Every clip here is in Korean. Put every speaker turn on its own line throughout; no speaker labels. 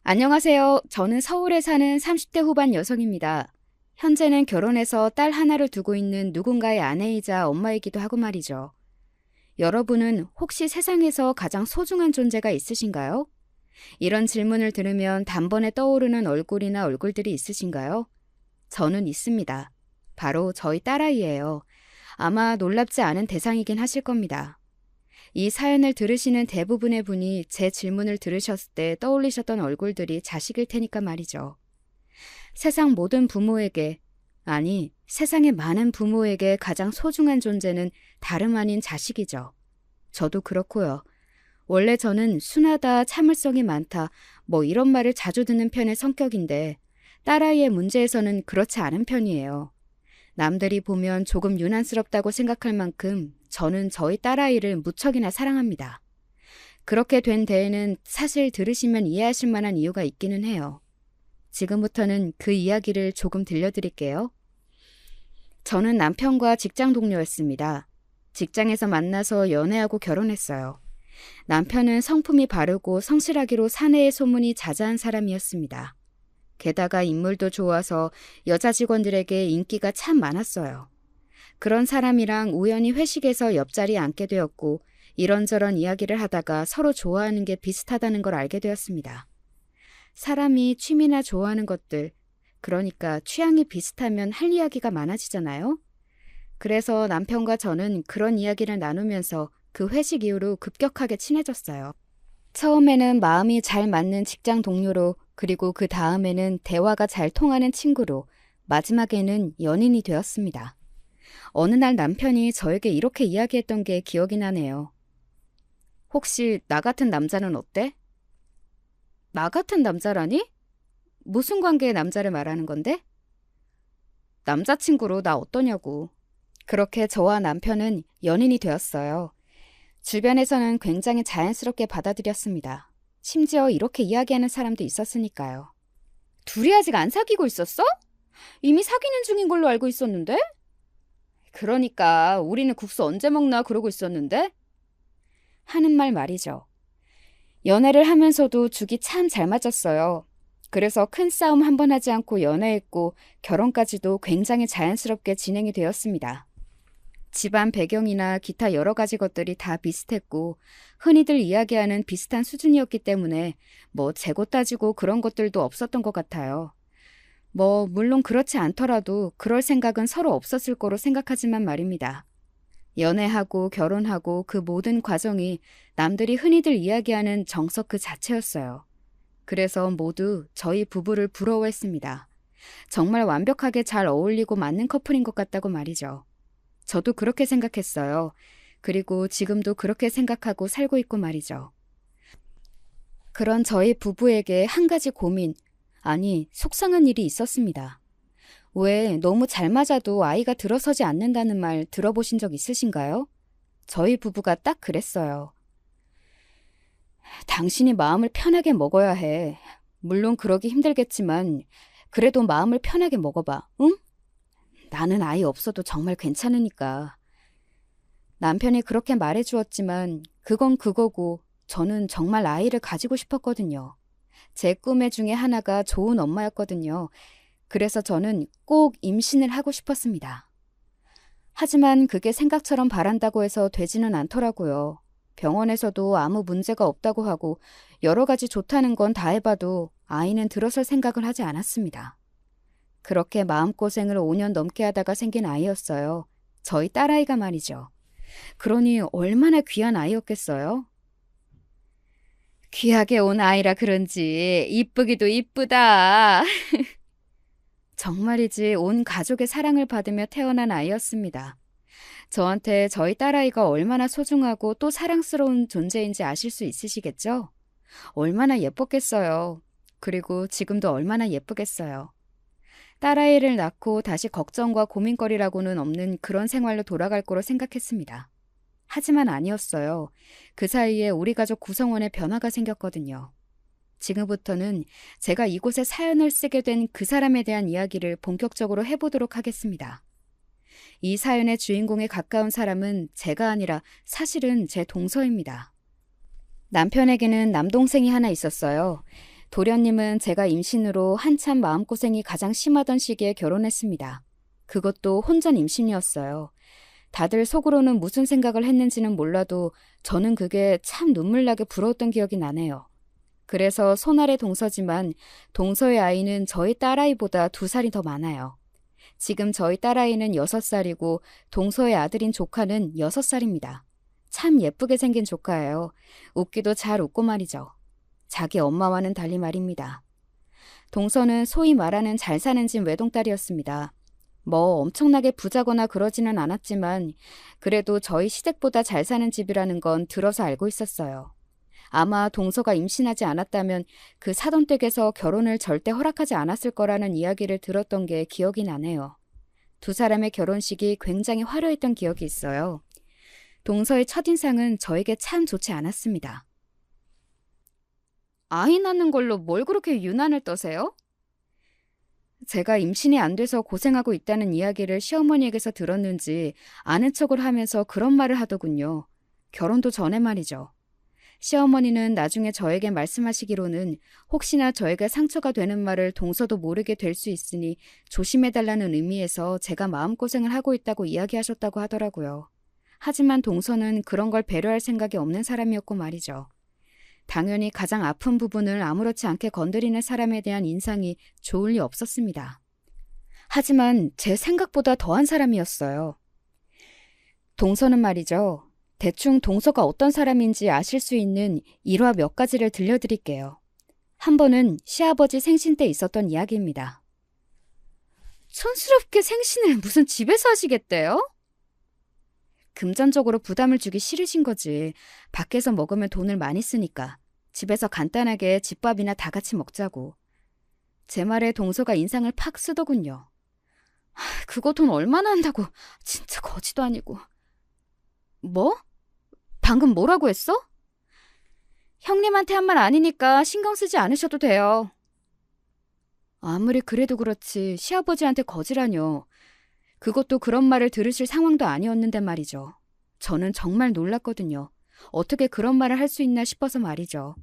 안녕하세요. 저는 서울에 사는 30대 후반 여성입니다. 현재는 결혼해서 딸 하나를 두고 있는 누군가의 아내이자 엄마이기도 하고 말이죠. 여러분은 혹시 세상에서 가장 소중한 존재가 있으신가요? 이런 질문을 들으면 단번에 떠오르는 얼굴이나 얼굴들이 있으신가요? 저는 있습니다. 바로 저희 딸아이예요. 아마 놀랍지 않은 대상이긴 하실 겁니다. 이 사연을 들으시는 대부분의 분이 제 질문을 들으셨을 때 떠올리셨던 얼굴들이 자식일 테니까 말이죠. 세상 모든 부모에게, 아니, 세상의 많은 부모에게 가장 소중한 존재는 다름 아닌 자식이죠. 저도 그렇고요. 원래 저는 순하다, 참을성이 많다, 이런 말을 자주 듣는 편의 성격인데 딸아이의 문제에서는 그렇지 않은 편이에요. 남들이 보면 조금 유난스럽다고 생각할 만큼 저는 저희 딸아이를 무척이나 사랑합니다. 그렇게 된 데에는 사실 들으시면 이해하실 만한 이유가 있기는 해요. 지금부터는 그 이야기를 조금 들려드릴게요. 저는 남편과 직장 동료였습니다. 직장에서 만나서 연애하고 결혼했어요. 남편은 성품이 바르고 성실하기로 사내의 소문이 자자한 사람이었습니다. 게다가 인물도 좋아서 여자 직원들에게 인기가 참 많았어요. 그런 사람이랑 우연히 회식에서 옆자리에 앉게 되었고 이런저런 이야기를 하다가 서로 좋아하는 게 비슷하다는 걸 알게 되었습니다. 사람이 취미나 좋아하는 것들, 그러니까 취향이 비슷하면 할 이야기가 많아지잖아요. 그래서 남편과 저는 그런 이야기를 나누면서 그 회식 이후로 급격하게 친해졌어요. 처음에는 마음이 잘 맞는 직장 동료로, 그리고 그 다음에는 대화가 잘 통하는 친구로, 마지막에는 연인이 되었습니다. 어느 날 남편이 저에게 이렇게 이야기했던 게 기억이 나네요. 혹시 나 같은 남자는 어때? 나 같은 남자라니? 무슨 관계의 남자를 말하는 건데? 남자친구로 나 어떠냐고. 그렇게 저와 남편은 연인이 되었어요. 주변에서는 굉장히 자연스럽게 받아들였습니다. 심지어 이렇게 이야기하는 사람도 있었으니까요. 둘이 아직 안 사귀고 있었어? 이미 사귀는 중인 걸로 알고 있었는데? 그러니까 우리는 국수 언제 먹나 그러고 있었는데? 하는 말 말이죠. 연애를 하면서도 죽이 참 잘 맞았어요. 그래서 큰 싸움 한 번 하지 않고 연애했고 결혼까지도 굉장히 자연스럽게 진행이 되었습니다. 집안 배경이나 기타 여러 가지 것들이 다 비슷했고 흔히들 이야기하는 비슷한 수준이었기 때문에 재고 따지고 그런 것들도 없었던 것 같아요. 물론 그렇지 않더라도 그럴 생각은 서로 없었을 거로 생각하지만 말입니다. 연애하고 결혼하고 그 모든 과정이 남들이 흔히들 이야기하는 정석 그 자체였어요. 그래서 모두 저희 부부를 부러워했습니다. 정말 완벽하게 잘 어울리고 맞는 커플인 것 같다고 말이죠. 저도 그렇게 생각했어요. 그리고 지금도 그렇게 생각하고 살고 있고 말이죠. 그런 저희 부부에게 한 가지 고민, 아니 속상한 일이 있었습니다. 왜 너무 잘 맞아도 아이가 들어서지 않는다는 말 들어보신 적 있으신가요? 저희 부부가 딱 그랬어요. 당신이 마음을 편하게 먹어야 해. 물론 그러기 힘들겠지만 그래도 마음을 편하게 먹어봐, 응? 나는 아이 없어도 정말 괜찮으니까. 남편이 그렇게 말해주었지만 그건 그거고 저는 정말 아이를 가지고 싶었거든요. 제 꿈의 중에 하나가 좋은 엄마였거든요. 그래서 저는 꼭 임신을 하고 싶었습니다. 하지만 그게 생각처럼 바란다고 해서 되지는 않더라고요. 병원에서도 아무 문제가 없다고 하고 여러 가지 좋다는 건 다 해봐도 아이는 들어설 생각을 하지 않았습니다. 그렇게 마음고생을 5년 넘게 하다가 생긴 아이였어요. 저희 딸아이가 말이죠. 그러니 얼마나 귀한 아이였겠어요? 귀하게 온 아이라 그런지 이쁘기도 이쁘다. 정말이지 온 가족의 사랑을 받으며 태어난 아이였습니다. 저한테 저희 딸아이가 얼마나 소중하고 또 사랑스러운 존재인지 아실 수 있으시겠죠? 얼마나 예뻤겠어요. 그리고 지금도 얼마나 예쁘겠어요. 딸아이를 낳고 다시 걱정과 고민거리라고는 없는 그런 생활로 돌아갈 거로 생각했습니다. 하지만 아니었어요. 그 사이에 우리 가족 구성원에 변화가 생겼거든요. 지금부터는 제가 이곳에 사연을 쓰게 된 그 사람에 대한 이야기를 본격적으로 해보도록 하겠습니다. 이 사연의 주인공에 가까운 사람은 제가 아니라 사실은 제 동서입니다. 남편에게는 남동생이 하나 있었어요. 도련님은 제가 임신으로 한참 마음고생이 가장 심하던 시기에 결혼했습니다. 그것도 혼전 임신이었어요. 다들 속으로는 무슨 생각을 했는지는 몰라도 저는 그게 참 눈물나게 부러웠던 기억이 나네요. 그래서 손아래 동서지만 동서의 아이는 저희 딸아이보다 2살이 더 많아요. 지금 저희 딸아이는 6살이고 동서의 아들인 조카는 6살입니다. 참 예쁘게 생긴 조카예요. 웃기도 잘 웃고 말이죠. 자기 엄마와는 달리 말입니다. 동서는 소위 말하는 잘 사는 집 외동딸이었습니다. 뭐 엄청나게 부자거나 그러지는 않았지만 그래도 저희 시댁보다 잘 사는 집이라는 건 들어서 알고 있었어요. 아마 동서가 임신하지 않았다면 그 사돈댁에서 결혼을 절대 허락하지 않았을 거라는 이야기를 들었던 게 기억이 나네요. 2사람의 결혼식이 굉장히 화려했던 기억이 있어요. 동서의 첫인상은 저에게 참 좋지 않았습니다. 아이 낳는 걸로 뭘 그렇게 유난을 떠세요? 제가 임신이 안 돼서 고생하고 있다는 이야기를 시어머니에게서 들었는지 아는 척을 하면서 그런 말을 하더군요. 결혼도 전에 말이죠. 시어머니는 나중에 저에게 말씀하시기로는 혹시나 저에게 상처가 되는 말을 동서도 모르게 될 수 있으니 조심해달라는 의미에서 제가 마음고생을 하고 있다고 이야기하셨다고 하더라고요. 하지만 동서는 그런 걸 배려할 생각이 없는 사람이었고 말이죠. 당연히 가장 아픈 부분을 아무렇지 않게 건드리는 사람에 대한 인상이 좋을 리 없었습니다. 하지만 제 생각보다 더한 사람이었어요. 동서는 말이죠. 대충 동서가 어떤 사람인지 아실 수 있는 일화 몇 가지를 들려드릴게요. 한 번은 시아버지 생신 때 있었던 이야기입니다. 촌스럽게 생신을 무슨 집에서 하시겠대요? 금전적으로 부담을 주기 싫으신 거지. 밖에서 먹으면 돈을 많이 쓰니까. 집에서 간단하게 집밥이나 다 같이 먹자고. 제 말에 동서가 인상을 팍 쓰더군요. 그거 돈 얼마나 한다고. 진짜 거지도 아니고. 뭐? 방금 뭐라고 했어? 형님한테 한 말 아니니까 신경 쓰지 않으셔도 돼요. 아무리 그래도 그렇지 시아버지한테 거지라뇨. 그것도 그런 말을 들으실 상황도 아니었는데 말이죠. 저는 정말 놀랐거든요. 어떻게 그런 말을 할 수 있나 싶어서 말이죠.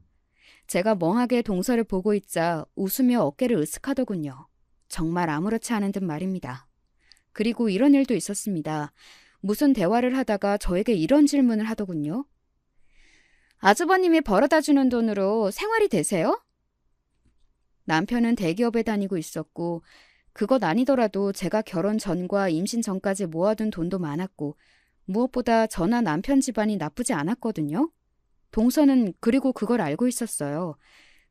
제가 멍하게 동서를 보고 있자 웃으며 어깨를 으쓱하더군요. 정말 아무렇지 않은 듯 말입니다. 그리고 이런 일도 있었습니다. 무슨 대화를 하다가 저에게 이런 질문을 하더군요. 아주버님이 벌어다 주는 돈으로 생활이 되세요? 남편은 대기업에 다니고 있었고 그것 아니더라도 제가 결혼 전과 임신 전까지 모아둔 돈도 많았고 무엇보다 저나 남편 집안이 나쁘지 않았거든요. 동서는 그리고 그걸 알고 있었어요.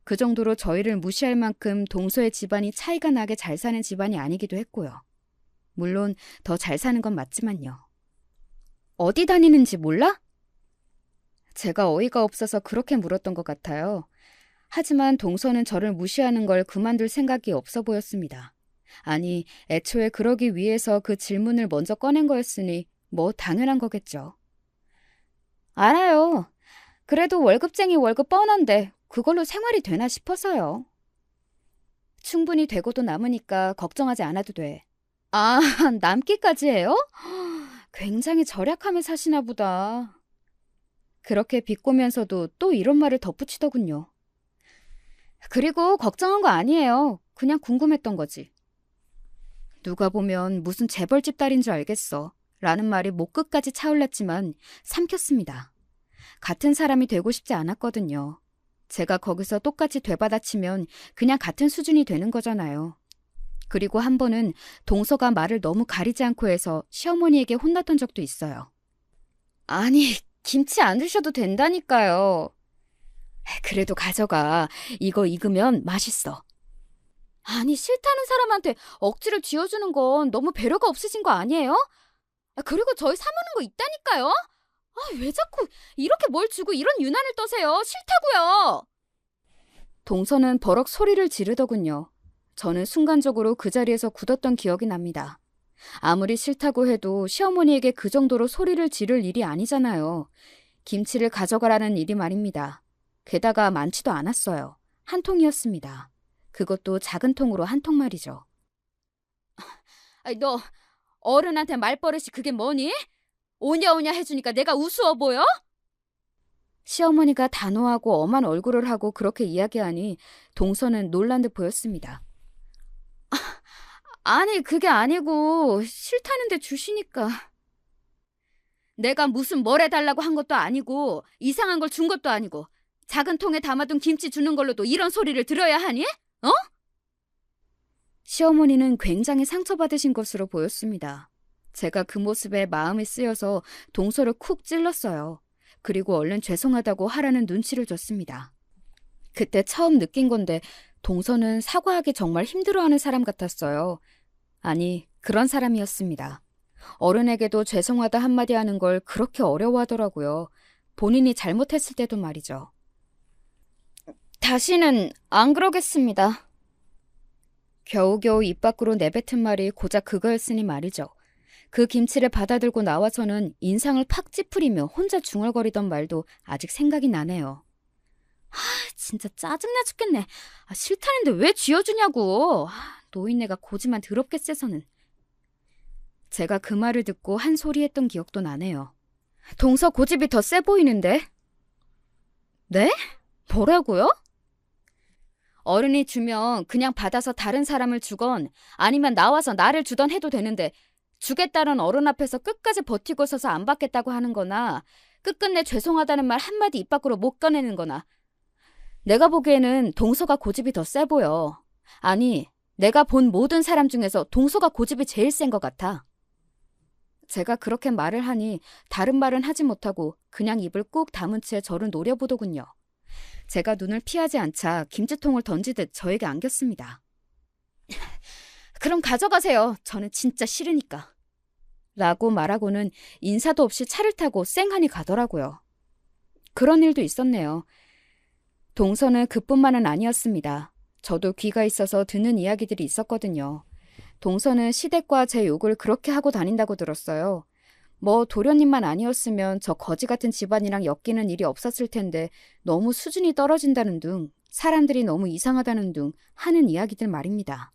그 정도로 저희를 무시할 만큼 동서의 집안이 차이가 나게 잘 사는 집안이 아니기도 했고요. 물론 더 잘 사는 건 맞지만요. 어디 다니는지 몰라? 제가 어이가 없어서 그렇게 물었던 것 같아요. 하지만 동서는 저를 무시하는 걸 그만둘 생각이 없어 보였습니다. 아니, 애초에 그러기 위해서 그 질문을 먼저 꺼낸 거였으니 뭐 당연한 거겠죠. 알아요. 그래도 월급쟁이 월급 뻔한데 그걸로 생활이 되나 싶어서요. 충분히 되고도 남으니까 걱정하지 않아도 돼. 아, 남기까지 해요? 굉장히 절약하며 사시나 보다. 그렇게 비꼬면서도 또 이런 말을 덧붙이더군요. 그리고 걱정한 거 아니에요. 그냥 궁금했던 거지. 누가 보면 무슨 재벌집 딸인 줄 알겠어. 라는 말이 목 끝까지 차올랐지만 삼켰습니다. 같은 사람이 되고 싶지 않았거든요. 제가 거기서 똑같이 되받아치면 그냥 같은 수준이 되는 거잖아요. 그리고 한 번은 동서가 말을 너무 가리지 않고 해서 시어머니에게 혼났던 적도 있어요. 아니, 김치 안 드셔도 된다니까요. 그래도 가져가. 이거 익으면 맛있어. 아니, 싫다는 사람한테 억지를 쥐어주는 건 너무 배려가 없으신 거 아니에요? 그리고 저희 사모는 거 있다니까요? 왜 자꾸 이렇게 뭘 주고 이런 유난을 떠세요? 싫다고요. 동서는 버럭 소리를 지르더군요. 저는 순간적으로 그 자리에서 굳었던 기억이 납니다. 아무리 싫다고 해도 시어머니에게 그 정도로 소리를 지를 일이 아니잖아요. 김치를 가져가라는 일이 말입니다. 게다가 많지도 않았어요. 한 통이었습니다. 그것도 작은 통으로 한 통 말이죠. 너 어른한테 말버릇이 그게 뭐니? 오냐오냐 해주니까 내가 우스워 보여? 시어머니가 단호하고 엄한 얼굴을 하고 그렇게 이야기하니 동서는 놀란 듯 보였습니다. 아니, 그게 아니고 싫다는데 주시니까. 내가 무슨 뭘 해달라고 한 것도 아니고 이상한 걸 준 것도 아니고 작은 통에 담아둔 김치 주는 걸로도 이런 소리를 들어야 하니? 어? 시어머니는 굉장히 상처받으신 것으로 보였습니다. 제가 그 모습에 마음이 쓰여서 동서를 쿡 찔렀어요. 그리고 얼른 죄송하다고 하라는 눈치를 줬습니다. 그때 처음 느낀 건데 동서는 사과하기 정말 힘들어하는 사람 같았어요. 아니, 그런 사람이었습니다. 어른에게도 죄송하다 한마디 하는 걸 그렇게 어려워하더라고요. 본인이 잘못했을 때도 말이죠. 다시는 안 그러겠습니다. 겨우겨우 입 밖으로 내뱉은 말이 고작 그거였으니 말이죠. 그 김치를 받아들고 나와서는 인상을 팍 찌푸리며 혼자 중얼거리던 말도 아직 생각이 나네요. 진짜 짜증나 죽겠네. 싫다는데 왜 쥐어주냐고. 노인네가 고지만 더럽게 세서는. 제가 그 말을 듣고 한 소리 했던 기억도 나네요. 동서 고집이 더 세 보이는데? 네? 뭐라고요? 어른이 주면 그냥 받아서 다른 사람을 주건 아니면 나와서 나를 주던 해도 되는데 주겠다는 어른 앞에서 끝까지 버티고 서서 안 받겠다고 하는 거나 끝끝내 죄송하다는 말 한마디 입 밖으로 못 꺼내는 거나 내가 보기에는 동서가 고집이 더 세 보여. 아니, 내가 본 모든 사람 중에서 동서가 고집이 제일 센 것 같아. 제가 그렇게 말을 하니 다른 말은 하지 못하고 그냥 입을 꾹 다문 채 저를 노려보더군요. 제가 눈을 피하지 않자 김치통을 던지듯 저에게 안겼습니다. 그럼 가져가세요. 저는 진짜 싫으니까. 라고 말하고는 인사도 없이 차를 타고 쌩하니 가더라고요. 그런 일도 있었네요. 동서는 그뿐만은 아니었습니다. 저도 귀가 있어서 듣는 이야기들이 있었거든요. 동서는 시댁과 제 욕을 그렇게 하고 다닌다고 들었어요. 뭐 도련님만 아니었으면 저 거지 같은 집안이랑 엮이는 일이 없었을 텐데 너무 수준이 떨어진다는 등 사람들이 너무 이상하다는 등 하는 이야기들 말입니다.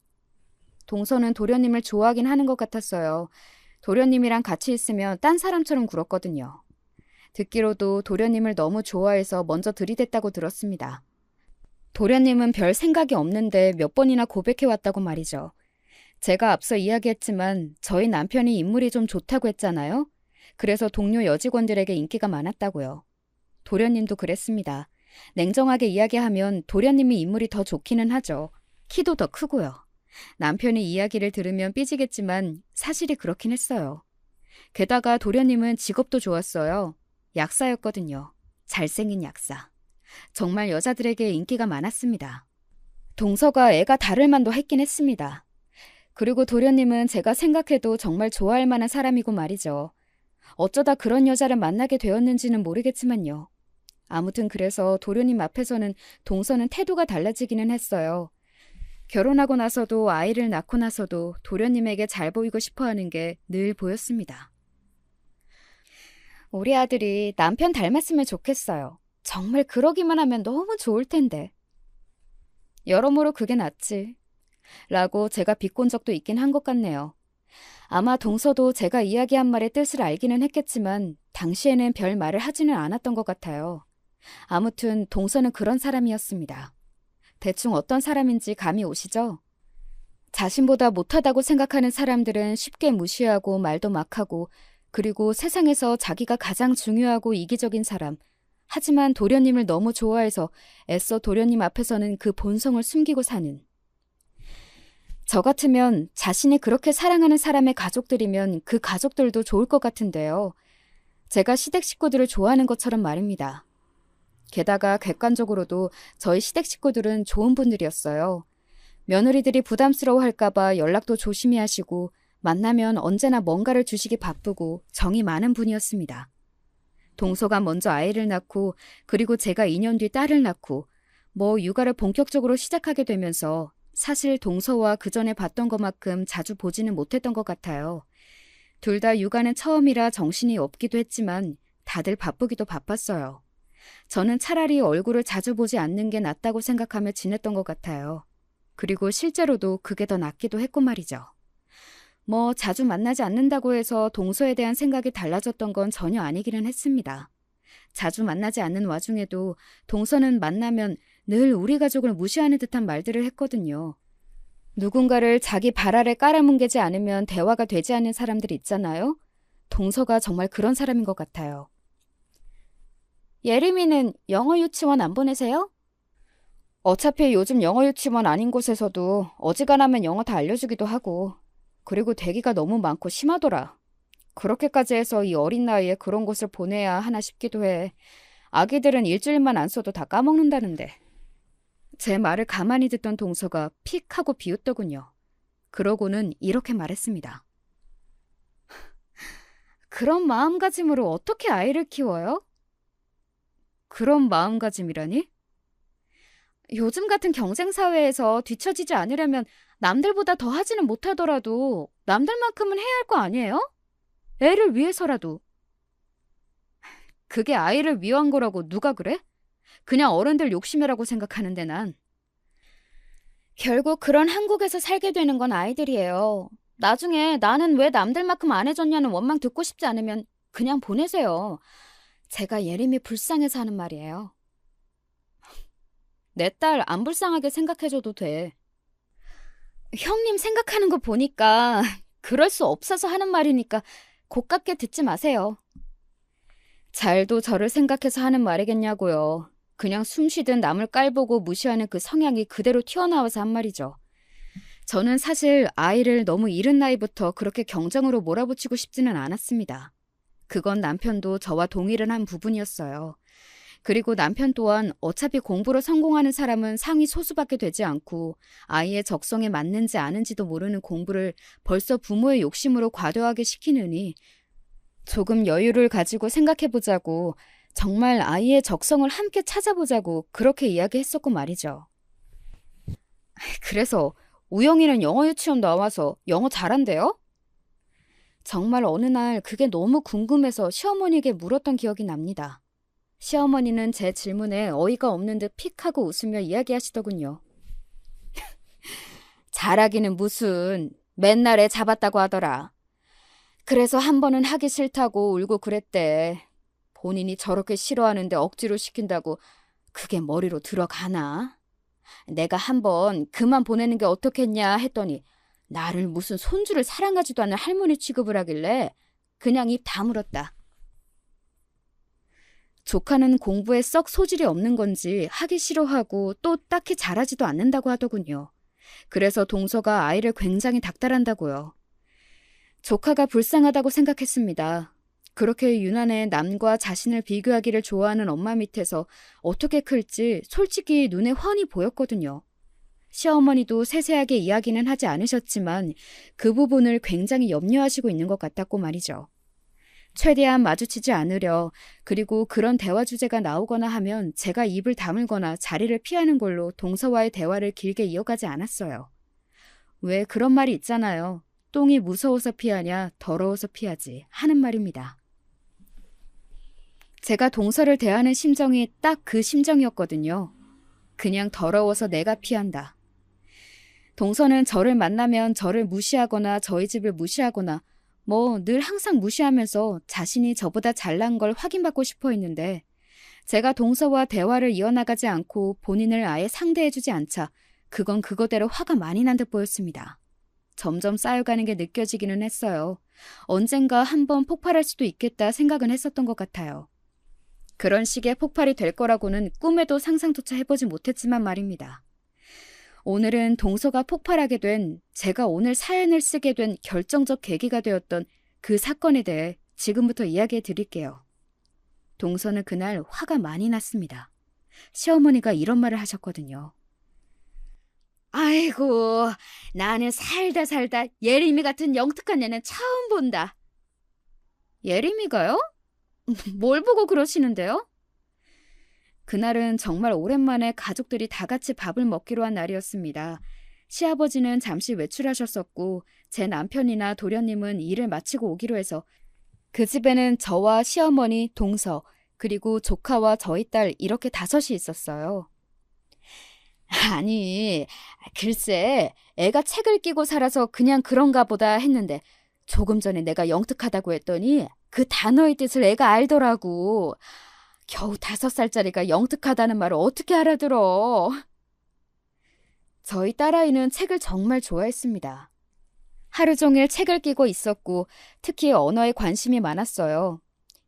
동서는 도련님을 좋아하긴 하는 것 같았어요. 도련님이랑 같이 있으면 딴 사람처럼 굴었거든요. 듣기로도 도련님을 너무 좋아해서 먼저 들이댔다고 들었습니다. 도련님은 별 생각이 없는데 몇 번이나 고백해왔다고 말이죠. 제가 앞서 이야기했지만 저희 남편이 인물이 좀 좋다고 했잖아요. 그래서 동료 여직원들에게 인기가 많았다고요. 도련님도 그랬습니다. 냉정하게 이야기하면 도련님이 인물이 더 좋기는 하죠. 키도 더 크고요. 남편이 이야기를 들으면 삐지겠지만 사실이 그렇긴 했어요. 게다가 도련님은 직업도 좋았어요. 약사였거든요. 잘생긴 약사. 정말 여자들에게 인기가 많았습니다. 동서가 애가 다를 만도 했긴 했습니다. 그리고 도련님은 제가 생각해도 정말 좋아할 만한 사람이고 말이죠. 어쩌다 그런 여자를 만나게 되었는지는 모르겠지만요. 아무튼 그래서 도련님 앞에서는 동서는 태도가 달라지기는 했어요. 결혼하고 나서도 아이를 낳고 나서도 도련님에게 잘 보이고 싶어하는 게 늘 보였습니다. 우리 아들이 남편 닮았으면 좋겠어요. 정말 그러기만 하면 너무 좋을 텐데. 여러모로 그게 낫지. 라고 제가 비꼰 적도 있긴 한 것 같네요. 아마 동서도 제가 이야기한 말의 뜻을 알기는 했겠지만 당시에는 별 말을 하지는 않았던 것 같아요. 아무튼 동서는 그런 사람이었습니다. 대충 어떤 사람인지 감이 오시죠? 자신보다 못하다고 생각하는 사람들은 쉽게 무시하고 말도 막 하고 그리고 세상에서 자기가 가장 중요하고 이기적인 사람. 하지만 도련님을 너무 좋아해서 애써 도련님 앞에서는 그 본성을 숨기고 사는. 저 같으면 자신이 그렇게 사랑하는 사람의 가족들이면 그 가족들도 좋을 것 같은데요. 제가 시댁 식구들을 좋아하는 것처럼 말입니다. 게다가 객관적으로도 저희 시댁 식구들은 좋은 분들이었어요. 며느리들이 부담스러워할까봐 연락도 조심히 하시고 만나면 언제나 뭔가를 주시기 바쁘고 정이 많은 분이었습니다. 동서가 먼저 아이를 낳고 그리고 제가 2년 뒤 딸을 낳고 뭐 육아를 본격적으로 시작하게 되면서 사실 동서와 그 전에 봤던 것만큼 자주 보지는 못했던 것 같아요. 둘 다 육아는 처음이라 정신이 없기도 했지만 다들 바쁘기도 바빴어요. 저는 차라리 얼굴을 자주 보지 않는 게 낫다고 생각하며 지냈던 것 같아요. 그리고 실제로도 그게 더 낫기도 했고 말이죠. 뭐 자주 만나지 않는다고 해서 동서에 대한 생각이 달라졌던 건 전혀 아니기는 했습니다. 자주 만나지 않는 와중에도 동서는 만나면 늘 우리 가족을 무시하는 듯한 말들을 했거든요. 누군가를 자기 발 아래 깔아뭉개지 않으면 대화가 되지 않는 사람들 있잖아요. 동서가 정말 그런 사람인 것 같아요. 예림이는 영어 유치원 안 보내세요? 어차피 요즘 영어 유치원 아닌 곳에서도 어지간하면 영어 다 알려주기도 하고, 그리고 대기가 너무 많고 심하더라. 그렇게까지 해서 이 어린 나이에 그런 곳을 보내야 하나 싶기도 해. 아기들은 일주일만 안 써도 다 까먹는다는데. 제 말을 가만히 듣던 동서가 픽 하고 비웃더군요. 그러고는 이렇게 말했습니다. 그런 마음가짐으로 어떻게 아이를 키워요? 그런 마음가짐이라니? 요즘 같은 경쟁 사회에서 뒤처지지 않으려면 남들보다 더 하지는 못하더라도 남들만큼은 해야 할 거 아니에요? 애를 위해서라도. 그게 아이를 위한 거라고 누가 그래? 그냥 어른들 욕심이라고 생각하는데 난. 결국 그런 한국에서 살게 되는 건 아이들이에요. 나중에 나는 왜 남들만큼 안 해줬냐는 원망 듣고 싶지 않으면 그냥 보내세요. 제가 예림이 불쌍해서 하는 말이에요. 내 딸 안 불쌍하게 생각해줘도 돼. 형님 생각하는 거 보니까 그럴 수 없어서 하는 말이니까 고깝게 듣지 마세요. 잘도 저를 생각해서 하는 말이겠냐고요. 그냥 숨쉬듯 남을 깔보고 무시하는 그 성향이 그대로 튀어나와서 한 말이죠. 저는 사실 아이를 너무 이른 나이부터 그렇게 경쟁으로 몰아붙이고 싶지는 않았습니다. 그건 남편도 저와 동의를 한 부분이었어요. 그리고 남편 또한 어차피 공부로 성공하는 사람은 상위 소수밖에 되지 않고 아이의 적성에 맞는지 아는지도 모르는 공부를 벌써 부모의 욕심으로 과도하게 시키느니 조금 여유를 가지고 생각해보자고, 정말 아이의 적성을 함께 찾아보자고 그렇게 이야기했었고 말이죠. 그래서 우영이는 영어 유치원 나와서 영어 잘한대요? 정말 어느 날 그게 너무 궁금해서 시어머니에게 물었던 기억이 납니다. 시어머니는 제 질문에 어이가 없는 듯 픽하고 웃으며 이야기하시더군요. 잘하기는 무슨, 맨날 애 잡았다고 하더라. 그래서 한 번은 하기 싫다고 울고 그랬대. 본인이 저렇게 싫어하는데 억지로 시킨다고 그게 머리로 들어가나? 내가 한 번 그만 보내는 게 어떻겠냐 했더니 나를 무슨 손주를 사랑하지도 않는 할머니 취급을 하길래 그냥 입 다물었다. 조카는 공부에 썩 소질이 없는 건지 하기 싫어하고 또 딱히 잘하지도 않는다고 하더군요. 그래서 동서가 아이를 굉장히 닥달한다고요. 조카가 불쌍하다고 생각했습니다. 그렇게 유난히 남과 자신을 비교하기를 좋아하는 엄마 밑에서 어떻게 클지 솔직히 눈에 훤히 보였거든요. 시어머니도 세세하게 이야기는 하지 않으셨지만 그 부분을 굉장히 염려하시고 있는 것 같았고 말이죠. 최대한 마주치지 않으려, 그리고 그런 대화 주제가 나오거나 하면 제가 입을 다물거나 자리를 피하는 걸로 동서와의 대화를 길게 이어가지 않았어요. 왜 그런 말이 있잖아요. 똥이 무서워서 피하냐, 더러워서 피하지 하는 말입니다. 제가 동서를 대하는 심정이 딱 그 심정이었거든요. 그냥 더러워서 내가 피한다. 동서는 저를 만나면 저를 무시하거나 저희 집을 무시하거나 늘 항상 무시하면서 자신이 저보다 잘난 걸 확인받고 싶어 했는데 제가 동서와 대화를 이어나가지 않고 본인을 아예 상대해주지 않자 그건 그거대로 화가 많이 난 듯 보였습니다. 점점 쌓여가는 게 느껴지기는 했어요. 언젠가 한번 폭발할 수도 있겠다 생각은 했었던 것 같아요. 그런 식의 폭발이 될 거라고는 꿈에도 상상조차 해보지 못했지만 말입니다. 오늘은 동서가 폭발하게 된, 제가 오늘 사연을 쓰게 된 결정적 계기가 되었던 그 사건에 대해 지금부터 이야기해 드릴게요. 동서는 그날 화가 많이 났습니다. 시어머니가 이런 말을 하셨거든요. 아이고, 나는 살다 예림이 같은 영특한 애는 처음 본다. 예림이가요? 뭘 보고 그러시는데요? 그날은 정말 오랜만에 가족들이 다 같이 밥을 먹기로 한 날이었습니다. 시아버지는 잠시 외출하셨었고 제 남편이나 도련님은 일을 마치고 오기로 해서 그 집에는 저와 시어머니, 동서, 그리고 조카와 저희 딸 이렇게 5이 있었어요. 아니, 글쎄 애가 책을 끼고 살아서 그냥 그런가 보다 했는데 조금 전에 내가 영특하다고 했더니 그 단어의 뜻을 애가 알더라고. 겨우 5살짜리가 영특하다는 말을 어떻게 알아들어? 저희 딸아이는 책을 정말 좋아했습니다. 하루 종일 책을 끼고 있었고 특히 언어에 관심이 많았어요.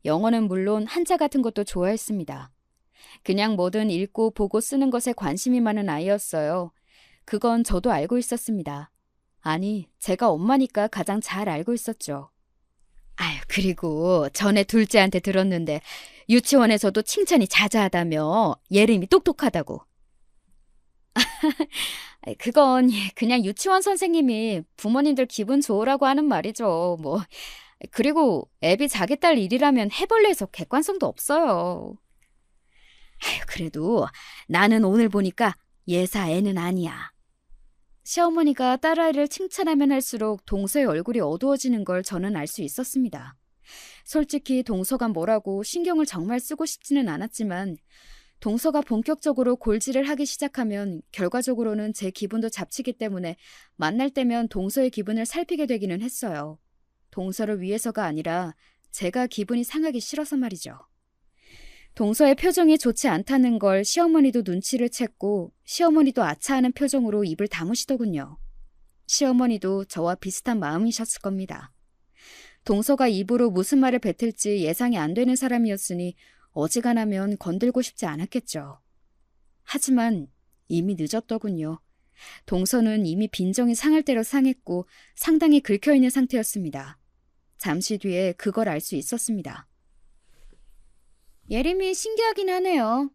영어는 물론 한자 같은 것도 좋아했습니다. 그냥 뭐든 읽고 보고 쓰는 것에 관심이 많은 아이였어요. 그건 저도 알고 있었습니다. 아니, 제가 엄마니까 가장 잘 알고 있었죠. 아유, 그리고 전에 둘째한테 들었는데 유치원에서도 칭찬이 자자하다며 예림이 똑똑하다고. 그건 그냥 유치원 선생님이 부모님들 기분 좋으라고 하는 말이죠. 뭐. 그리고 애비 자기 딸 일이라면 해볼래서 객관성도 없어요. 아유, 그래도 나는 오늘 보니까 예사 애는 아니야. 시어머니가 딸아이를 칭찬하면 할수록 동서의 얼굴이 어두워지는 걸 저는 알 수 있었습니다. 솔직히 동서가 뭐라고 신경을 정말 쓰고 싶지는 않았지만 동서가 본격적으로 골질을 하기 시작하면 결과적으로는 제 기분도 잡치기 때문에 만날 때면 동서의 기분을 살피게 되기는 했어요. 동서를 위해서가 아니라 제가 기분이 상하기 싫어서 말이죠. 동서의 표정이 좋지 않다는 걸 시어머니도 눈치를 챘고 시어머니도 아차하는 표정으로 입을 다무시더군요. 시어머니도 저와 비슷한 마음이셨을 겁니다. 동서가 입으로 무슨 말을 뱉을지 예상이 안 되는 사람이었으니 어지간하면 건들고 싶지 않았겠죠. 하지만 이미 늦었더군요. 동서는 이미 빈정이 상할 대로 상했고 상당히 긁혀있는 상태였습니다. 잠시 뒤에 그걸 알 수 있었습니다. 예림이 신기하긴 하네요.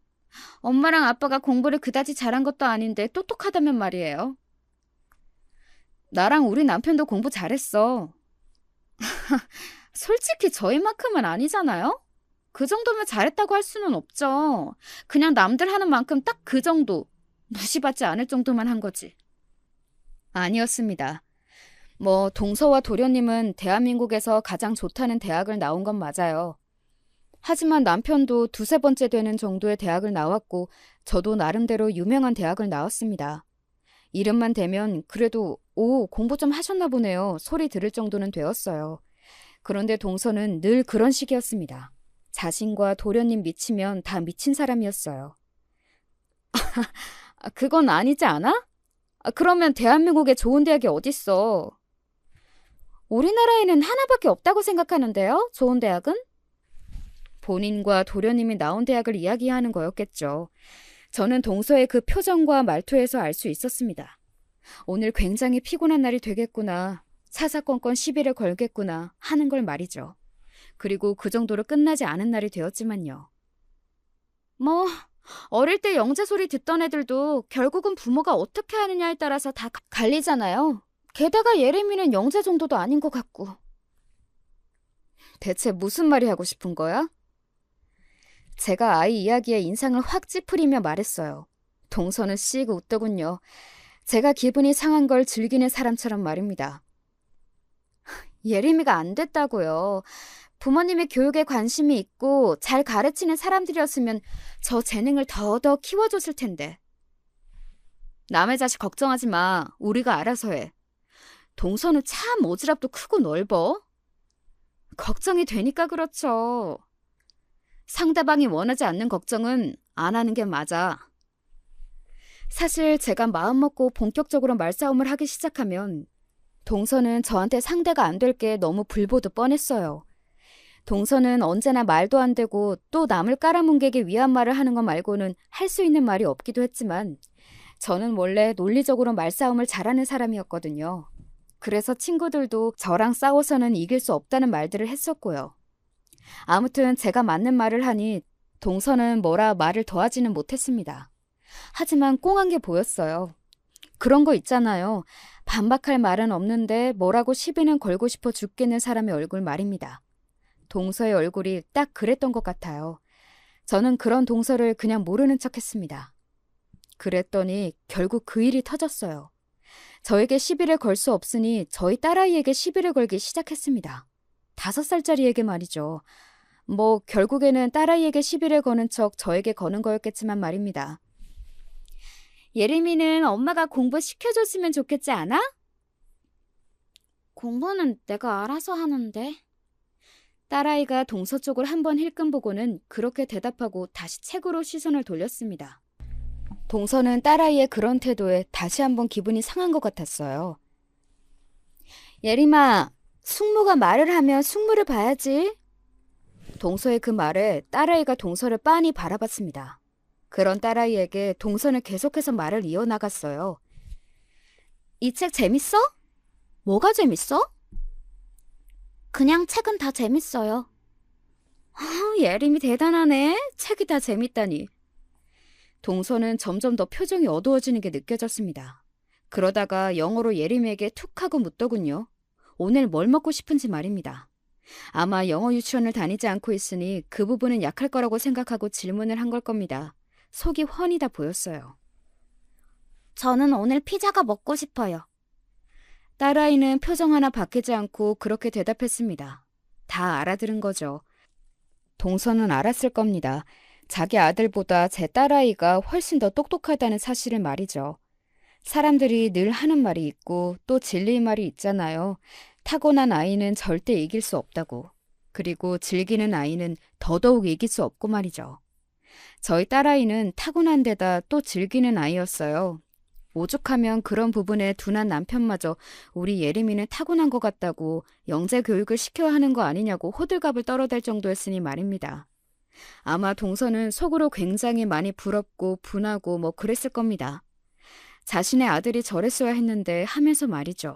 엄마랑 아빠가 공부를 그다지 잘한 것도 아닌데 똑똑하다면 말이에요. 나랑 우리 남편도 공부 잘했어. 솔직히 저희만큼은 아니잖아요? 그 정도면 잘했다고 할 수는 없죠. 그냥 남들 하는 만큼 딱 그 정도, 무시받지 않을 정도만 한 거지. 아니었습니다. 뭐 동서와 도련님은 대한민국에서 가장 좋다는 대학을 나온 건 맞아요. 하지만 남편도 2~3번째 되는 정도의 대학을 나왔고 저도 나름대로 유명한 대학을 나왔습니다. 이름만 대면 그래도 오, 공부 좀 하셨나 보네요. 소리 들을 정도는 되었어요. 그런데 동서는 늘 그런 식이었습니다. 자신과 도련님 미치면 다 미친 사람이었어요. 그건 아니지 않아? 그러면 대한민국에 좋은 대학이 어딨어? 우리나라에는 하나밖에 없다고 생각하는데요, 좋은 대학은? 본인과 도련님이 나온 대학을 이야기하는 거였겠죠. 저는 동서의 그 표정과 말투에서 알 수 있었습니다. 오늘 굉장히 피곤한 날이 되겠구나. 사사건건 시비를 걸겠구나 하는 걸 말이죠. 그리고 그 정도로 끝나지 않은 날이 되었지만요. 뭐 어릴 때 영재 소리 듣던 애들도 결국은 부모가 어떻게 하느냐에 따라서 다 갈리잖아요. 게다가 예림이는 영재 정도도 아닌 것 같고. 대체 무슨 말이 하고 싶은 거야? 제가 아이 이야기에 인상을 확 찌푸리며 말했어요. 동서는 씩 웃더군요. 제가 기분이 상한 걸 즐기는 사람처럼 말입니다. 예림이가 안 됐다고요. 부모님의 교육에 관심이 있고 잘 가르치는 사람들이었으면 저 재능을 더더 키워줬을 텐데. 남의 자식 걱정하지 마. 우리가 알아서 해. 동서는 참 오지랖도 크고 넓어. 걱정이 되니까 그렇죠. 상대방이 원하지 않는 걱정은 안 하는 게 맞아. 사실 제가 마음먹고 본격적으로 말싸움을 하기 시작하면 동서는 저한테 상대가 안 될 게 너무 불보듯 뻔했어요. 동서는 언제나 말도 안 되고 또 남을 깔아뭉개기 위한 말을 하는 것 말고는 할 수 있는 말이 없기도 했지만 저는 원래 논리적으로 말싸움을 잘하는 사람이었거든요. 그래서 친구들도 저랑 싸워서는 이길 수 없다는 말들을 했었고요. 아무튼 제가 맞는 말을 하니 동서는 뭐라 말을 더하지는 못했습니다. 하지만 꽁한 게 보였어요. 그런 거 있잖아요. 반박할 말은 없는데 뭐라고 시비는 걸고 싶어 죽겠는 사람의 얼굴 말입니다. 동서의 얼굴이 딱 그랬던 것 같아요. 저는 그런 동서를 그냥 모르는 척했습니다. 그랬더니 결국 그 일이 터졌어요. 저에게 시비를 걸 수 없으니 저희 딸아이에게 시비를 걸기 시작했습니다. 5살짜리에게 말이죠. 뭐 결국에는 딸아이에게 시비를 거는 척 저에게 거는 거였겠지만 말입니다. 예림이는 엄마가 공부 시켜줬으면 좋겠지 않아? 공부는 내가 알아서 하는데. 딸아이가 동서 쪽을 한번 힐끔 보고는 그렇게 대답하고 다시 책으로 시선을 돌렸습니다. 동서는 딸아이의 그런 태도에 다시 한번 기분이 상한 것 같았어요. 예림아, 숙모가 말을 하면 숙모를 봐야지. 동서의 그 말에 딸아이가 동서를 빤히 바라봤습니다. 그런 딸아이에게 동서는 계속해서 말을 이어나갔어요. 이 책 재밌어? 뭐가 재밌어? 그냥 책은 다 재밌어요. 예림이 대단하네. 책이 다 재밌다니. 동서는 점점 더 표정이 어두워지는 게 느껴졌습니다. 그러다가 영어로 예림에게 툭 하고 묻더군요. 오늘 뭘 먹고 싶은지 말입니다. 아마 영어 유치원을 다니지 않고 있으니 그 부분은 약할 거라고 생각하고 질문을 한 걸 겁니다. 속이 훤히 다 보였어요. 저는 오늘 피자가 먹고 싶어요. 딸아이는 표정 하나 바뀌지 않고 그렇게 대답했습니다. 다 알아들은 거죠. 동서는 알았을 겁니다. 자기 아들보다 제 딸아이가 훨씬 더 똑똑하다는 사실을 말이죠. 사람들이 늘 하는 말이 있고 또 진리의 말이 있잖아요. 타고난 아이는 절대 이길 수 없다고. 그리고 즐기는 아이는 더더욱 이길 수 없고 말이죠. 저희 딸아이는 타고난 데다 또 즐기는 아이였어요. 오죽하면 그런 부분에 둔한 남편마저 우리 예림이는 타고난 것 같다고 영재 교육을 시켜야 하는 거 아니냐고 호들갑을 떨어댈 정도였으니 말입니다. 아마 동서는 속으로 굉장히 많이 부럽고 분하고 뭐 그랬을 겁니다. 자신의 아들이 저랬어야 했는데 하면서 말이죠.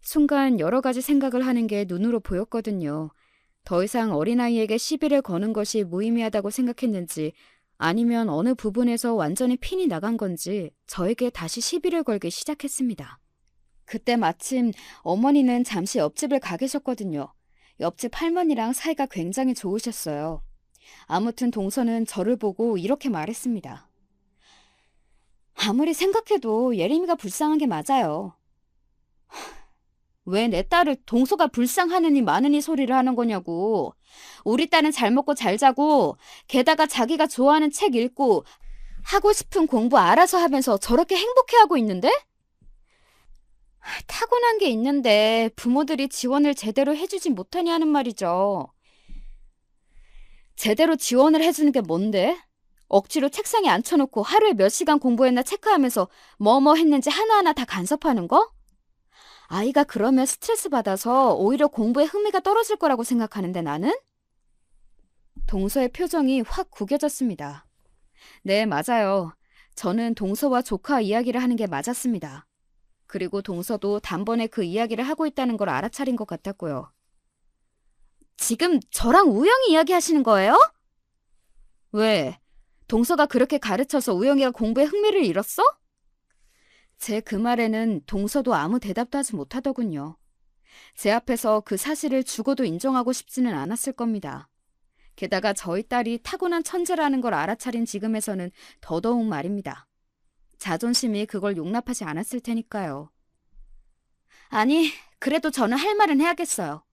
순간 여러 가지 생각을 하는 게 눈으로 보였거든요. 더 이상 어린아이에게 시비를 거는 것이 무의미하다고 생각했는지 아니면 어느 부분에서 완전히 핀이 나간 건지 저에게 다시 시비를 걸기 시작했습니다. 그때 마침 어머니는 잠시 옆집을 가 계셨거든요. 옆집 할머니랑 사이가 굉장히 좋으셨어요. 아무튼 동서는 저를 보고 이렇게 말했습니다. 아무리 생각해도 예림이가 불쌍한 게 맞아요. 왜 내 딸을 동서가 불쌍하느니 마느니 소리를 하는 거냐고. 우리 딸은 잘 먹고 잘 자고 게다가 자기가 좋아하는 책 읽고 하고 싶은 공부 알아서 하면서 저렇게 행복해하고 있는데? 타고난 게 있는데 부모들이 지원을 제대로 해주진 못하니 하는 말이죠. 제대로 지원을 해주는 게 뭔데? 억지로 책상에 앉혀놓고 하루에 몇 시간 공부했나 체크하면서 뭐뭐 했는지 하나하나 다 간섭하는 거? 아이가 그러면 스트레스 받아서 오히려 공부에 흥미가 떨어질 거라고 생각하는데 나는? 동서의 표정이 확 구겨졌습니다. 네, 맞아요. 저는 동서와 조카 이야기를 하는 게 맞았습니다. 그리고 동서도 단번에 그 이야기를 하고 있다는 걸 알아차린 것 같았고요. 지금 저랑 우영이 이야기하시는 거예요? 왜? 동서가 그렇게 가르쳐서 우영이가 공부에 흥미를 잃었어? 제 그 말에는 동서도 아무 대답도 하지 못하더군요. 제 앞에서 그 사실을 죽어도 인정하고 싶지는 않았을 겁니다. 게다가 저희 딸이 타고난 천재라는 걸 알아차린 지금에서는 더더욱 말입니다. 자존심이 그걸 용납하지 않았을 테니까요. 아니, 그래도 저는 할 말은 해야겠어요.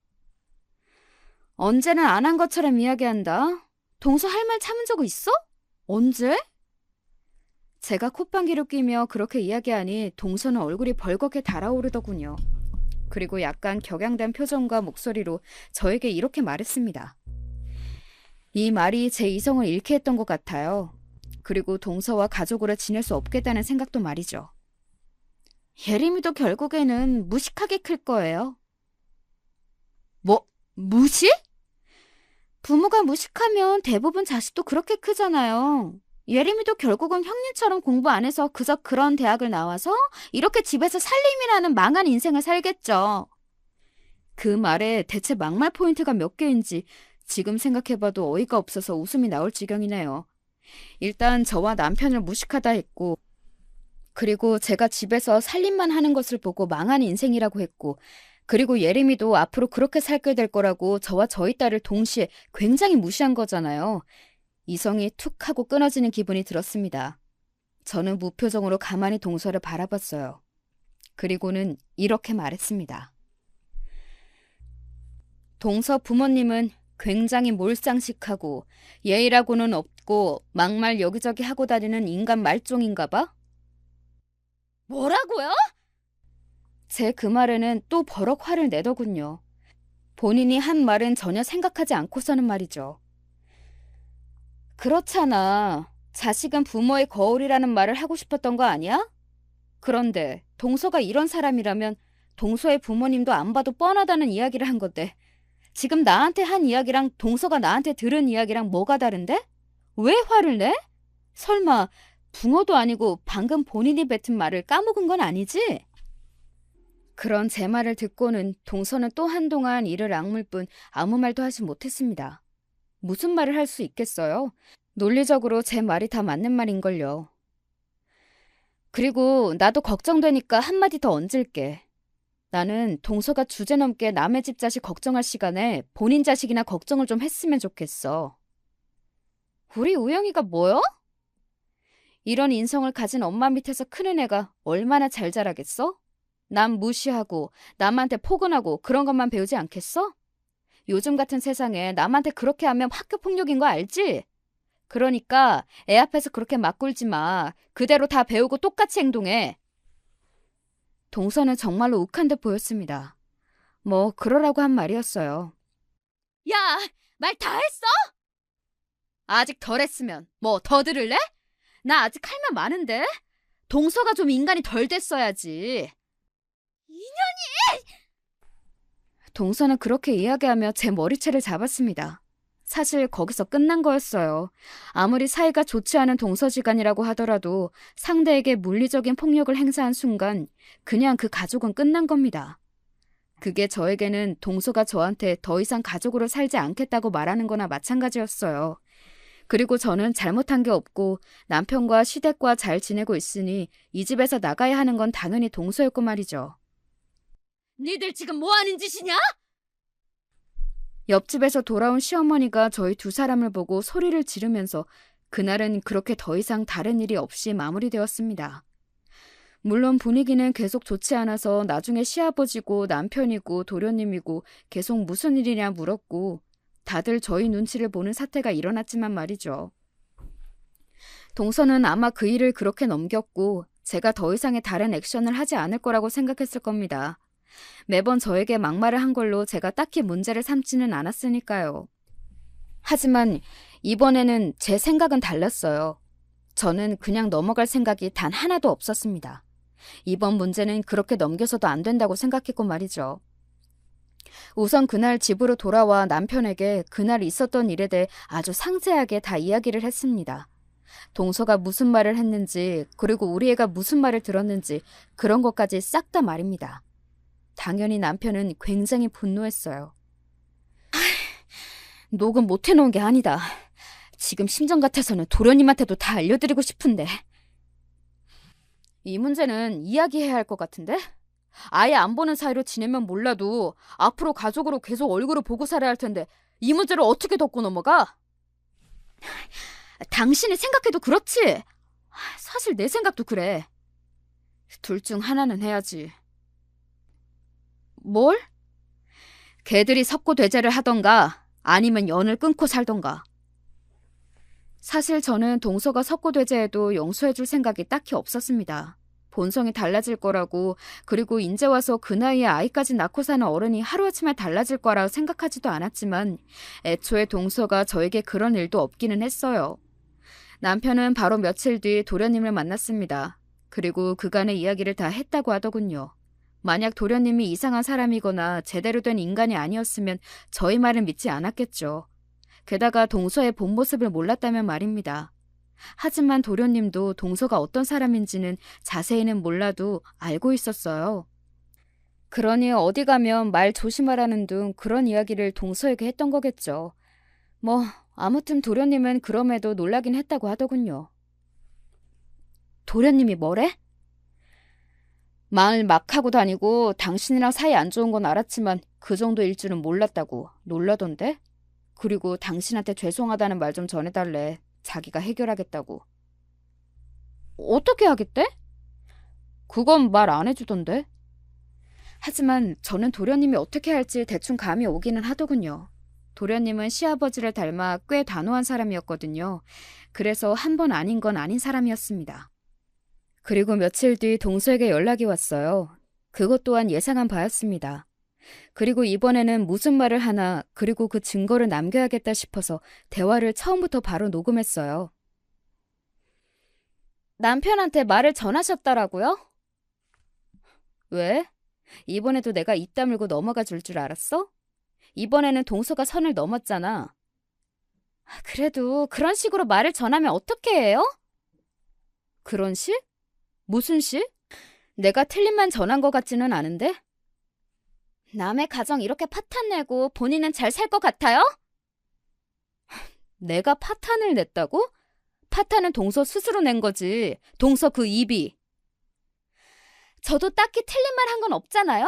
언제는 안 한 것처럼 이야기한다. 동서 할 말 참은 적 있어? 언제? 제가 콧방귀를 뀌며 그렇게 이야기하니 동서는 얼굴이 벌겋게 달아오르더군요. 그리고 약간 격양된 표정과 목소리로 저에게 이렇게 말했습니다. 이 말이 제 이성을 잃게 했던 것 같아요. 그리고 동서와 가족으로 지낼 수 없겠다는 생각도 말이죠. 예림이도 결국에는 무식하게 클 거예요. 뭐, 무식? 부모가 무식하면 대부분 자식도 그렇게 크잖아요. 예림이도 결국은 형님처럼 공부 안 해서 그저 그런 대학을 나와서 이렇게 집에서 살림이라는 망한 인생을 살겠죠. 그 말에 대체 막말 포인트가 몇 개인지 지금 생각해봐도 어이가 없어서 웃음이 나올 지경이네요. 일단 저와 남편을 무식하다 했고, 그리고 제가 집에서 살림만 하는 것을 보고 망한 인생이라고 했고, 그리고 예림이도 앞으로 그렇게 살게 될 거라고 저와 저희 딸을 동시에 굉장히 무시한 거잖아요. 이성이 툭 하고 끊어지는 기분이 들었습니다. 저는 무표정으로 가만히 동서를 바라봤어요. 그리고는 이렇게 말했습니다. 동서 부모님은 굉장히 몰상식하고 예의라고는 없고 막말 여기저기 하고 다니는 인간 말종인가 봐? 뭐라고요? 제 그 말에는 또 버럭 화를 내더군요. 본인이 한 말은 전혀 생각하지 않고서는 말이죠. 그렇잖아. 자식은 부모의 거울이라는 말을 하고 싶었던 거 아니야? 그런데 동서가 이런 사람이라면 동서의 부모님도 안 봐도 뻔하다는 이야기를 한 건데 지금 나한테 한 이야기랑 동서가 나한테 들은 이야기랑 뭐가 다른데? 왜 화를 내? 설마 붕어도 아니고 방금 본인이 뱉은 말을 까먹은 건 아니지? 그런 제 말을 듣고는 동서는 또 한동안 이를 악물 뿐 아무 말도 하지 못했습니다. 무슨 말을 할 수 있겠어요? 논리적으로 제 말이 다 맞는 말인걸요. 그리고 나도 걱정되니까 한마디 더 얹을게. 나는 동서가 주제넘게 남의 집 자식 걱정할 시간에 본인 자식이나 걱정을 좀 했으면 좋겠어. 우리 우영이가 뭐요? 이런 인성을 가진 엄마 밑에서 크는 애가 얼마나 잘 자라겠어? 남 무시하고 남한테 포근하고 그런 것만 배우지 않겠어? 요즘 같은 세상에 남한테 그렇게 하면 학교 폭력인 거 알지? 그러니까 애 앞에서 그렇게 막 굴지 마. 그대로 다 배우고 똑같이 행동해. 동서는 정말로 욱한 듯 보였습니다. 뭐 그러라고 한 말이었어요. 야, 말 다 했어? 아직 덜 했으면 뭐 더 들을래? 나 아직 할 말 많은데? 동서가 좀 인간이 덜 됐어야지. 동서는 그렇게 이야기하며 제 머리채를 잡았습니다. 사실 거기서 끝난 거였어요. 아무리 사이가 좋지 않은 동서지간이라고 하더라도 상대에게 물리적인 폭력을 행사한 순간 그냥 그 가족은 끝난 겁니다. 그게 저에게는 동서가 저한테 더 이상 가족으로 살지 않겠다고 말하는 거나 마찬가지였어요. 그리고 저는 잘못한 게 없고 남편과 시댁과 잘 지내고 있으니 이 집에서 나가야 하는 건 당연히 동서였고 말이죠. 니들 지금 뭐 하는 짓이냐? 옆집에서 돌아온 시어머니가 저희 두 사람을 보고 소리를 지르면서 그날은 그렇게 더 이상 다른 일이 없이 마무리되었습니다. 물론 분위기는 계속 좋지 않아서 나중에 시아버지고 남편이고 도련님이고 계속 무슨 일이냐 물었고 다들 저희 눈치를 보는 사태가 일어났지만 말이죠. 동서는 아마 그 일을 그렇게 넘겼고 제가 더 이상의 다른 액션을 하지 않을 거라고 생각했을 겁니다. 매번 저에게 막말을 한 걸로 제가 딱히 문제를 삼지는 않았으니까요. 하지만 이번에는 제 생각은 달랐어요. 저는 그냥 넘어갈 생각이 단 하나도 없었습니다. 이번 문제는 그렇게 넘겨서도 안 된다고 생각했고 말이죠. 우선 그날 집으로 돌아와 남편에게 그날 있었던 일에 대해 아주 상세하게 다 이야기를 했습니다. 동서가 무슨 말을 했는지 그리고 우리 애가 무슨 말을 들었는지 그런 것까지 싹 다 말입니다. 당연히 남편은 굉장히 분노했어요. 녹음 못 해놓은 게 아니다. 지금 심정 같아서는 도련님한테도 다 알려드리고 싶은데. 이 문제는 이야기해야 할 것 같은데? 아예 안 보는 사이로 지내면 몰라도 앞으로 가족으로 계속 얼굴을 보고 살아야 할 텐데 이 문제를 어떻게 덮고 넘어가? 당신이 생각해도 그렇지. 사실 내 생각도 그래. 둘 중 하나는 해야지. 뭘? 걔들이 석고대죄를 하던가 아니면 연을 끊고 살던가. 사실 저는 동서가 석고대죄해도 용서해줄 생각이 딱히 없었습니다. 본성이 달라질 거라고 그리고 이제 와서 그 나이에 아이까지 낳고 사는 어른이 하루아침에 달라질 거라 생각하지도 않았지만 애초에 동서가 저에게 그런 일도 없기는 했어요. 남편은 바로 며칠 뒤 도련님을 만났습니다. 그리고 그간의 이야기를 다 했다고 하더군요. 만약 도련님이 이상한 사람이거나 제대로 된 인간이 아니었으면 저희 말을 믿지 않았겠죠. 게다가 동서의 본 모습을 몰랐다면 말입니다. 하지만 도련님도 동서가 어떤 사람인지는 자세히는 몰라도 알고 있었어요. 그러니 어디 가면 말 조심하라는 등 그런 이야기를 동서에게 했던 거겠죠. 뭐 아무튼 도련님은 그럼에도 놀라긴 했다고 하더군요. 도련님이 뭐래? 말 막 하고 다니고 당신이랑 사이 안 좋은 건 알았지만 그 정도일 줄은 몰랐다고 놀라던데? 그리고 당신한테 죄송하다는 말 좀 전해달래. 자기가 해결하겠다고. 어떻게 하겠대? 그건 말 안 해주던데. 하지만 저는 도련님이 어떻게 할지 대충 감이 오기는 하더군요. 도련님은 시아버지를 닮아 꽤 단호한 사람이었거든요. 그래서 한 번 아닌 건 아닌 사람이었습니다. 그리고 며칠 뒤 동서에게 연락이 왔어요. 그것 또한 예상한 바였습니다. 그리고 이번에는 무슨 말을 하나, 그리고 그 증거를 남겨야겠다 싶어서 대화를 처음부터 바로 녹음했어요. 남편한테 말을 전하셨더라고요? 왜? 이번에도 내가 입 다물고 넘어가 줄 줄 알았어? 이번에는 동서가 선을 넘었잖아. 그래도 그런 식으로 말을 전하면 어떻게 해요? 그런 식? 무슨 식? 내가 틀린 말 전한 것 같지는 않은데? 남의 가정 이렇게 파탄 내고 본인은 잘 살 것 같아요? 내가 파탄을 냈다고? 파탄은 동서 스스로 낸 거지. 동서 그 입이. 저도 딱히 틀린 말 한 건 없잖아요?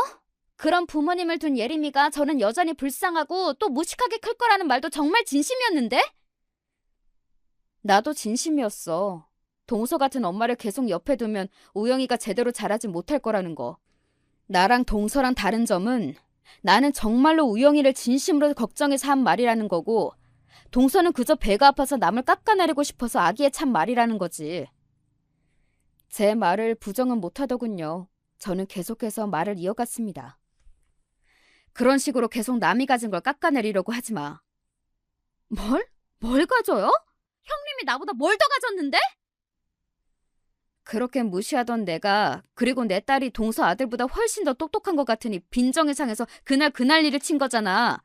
그런 부모님을 둔 예림이가 저는 여전히 불쌍하고 또 무식하게 클 거라는 말도 정말 진심이었는데? 나도 진심이었어. 동서 같은 엄마를 계속 옆에 두면 우영이가 제대로 자라지 못할 거라는 거. 나랑 동서랑 다른 점은 나는 정말로 우영이를 진심으로 걱정해서 한 말이라는 거고, 동서는 그저 배가 아파서 남을 깎아내리고 싶어서 아기에 찬 말이라는 거지. 제 말을 부정은 못하더군요. 저는 계속해서 말을 이어갔습니다. 그런 식으로 계속 남이 가진 걸 깎아내리려고 하지 마. 뭘? 뭘 가져요? 형님이 나보다 뭘 더 가졌는데? 그렇게 무시하던 내가, 그리고 내 딸이 동서 아들보다 훨씬 더 똑똑한 것 같으니 빈정이 상해서 그날 일을 친 거잖아.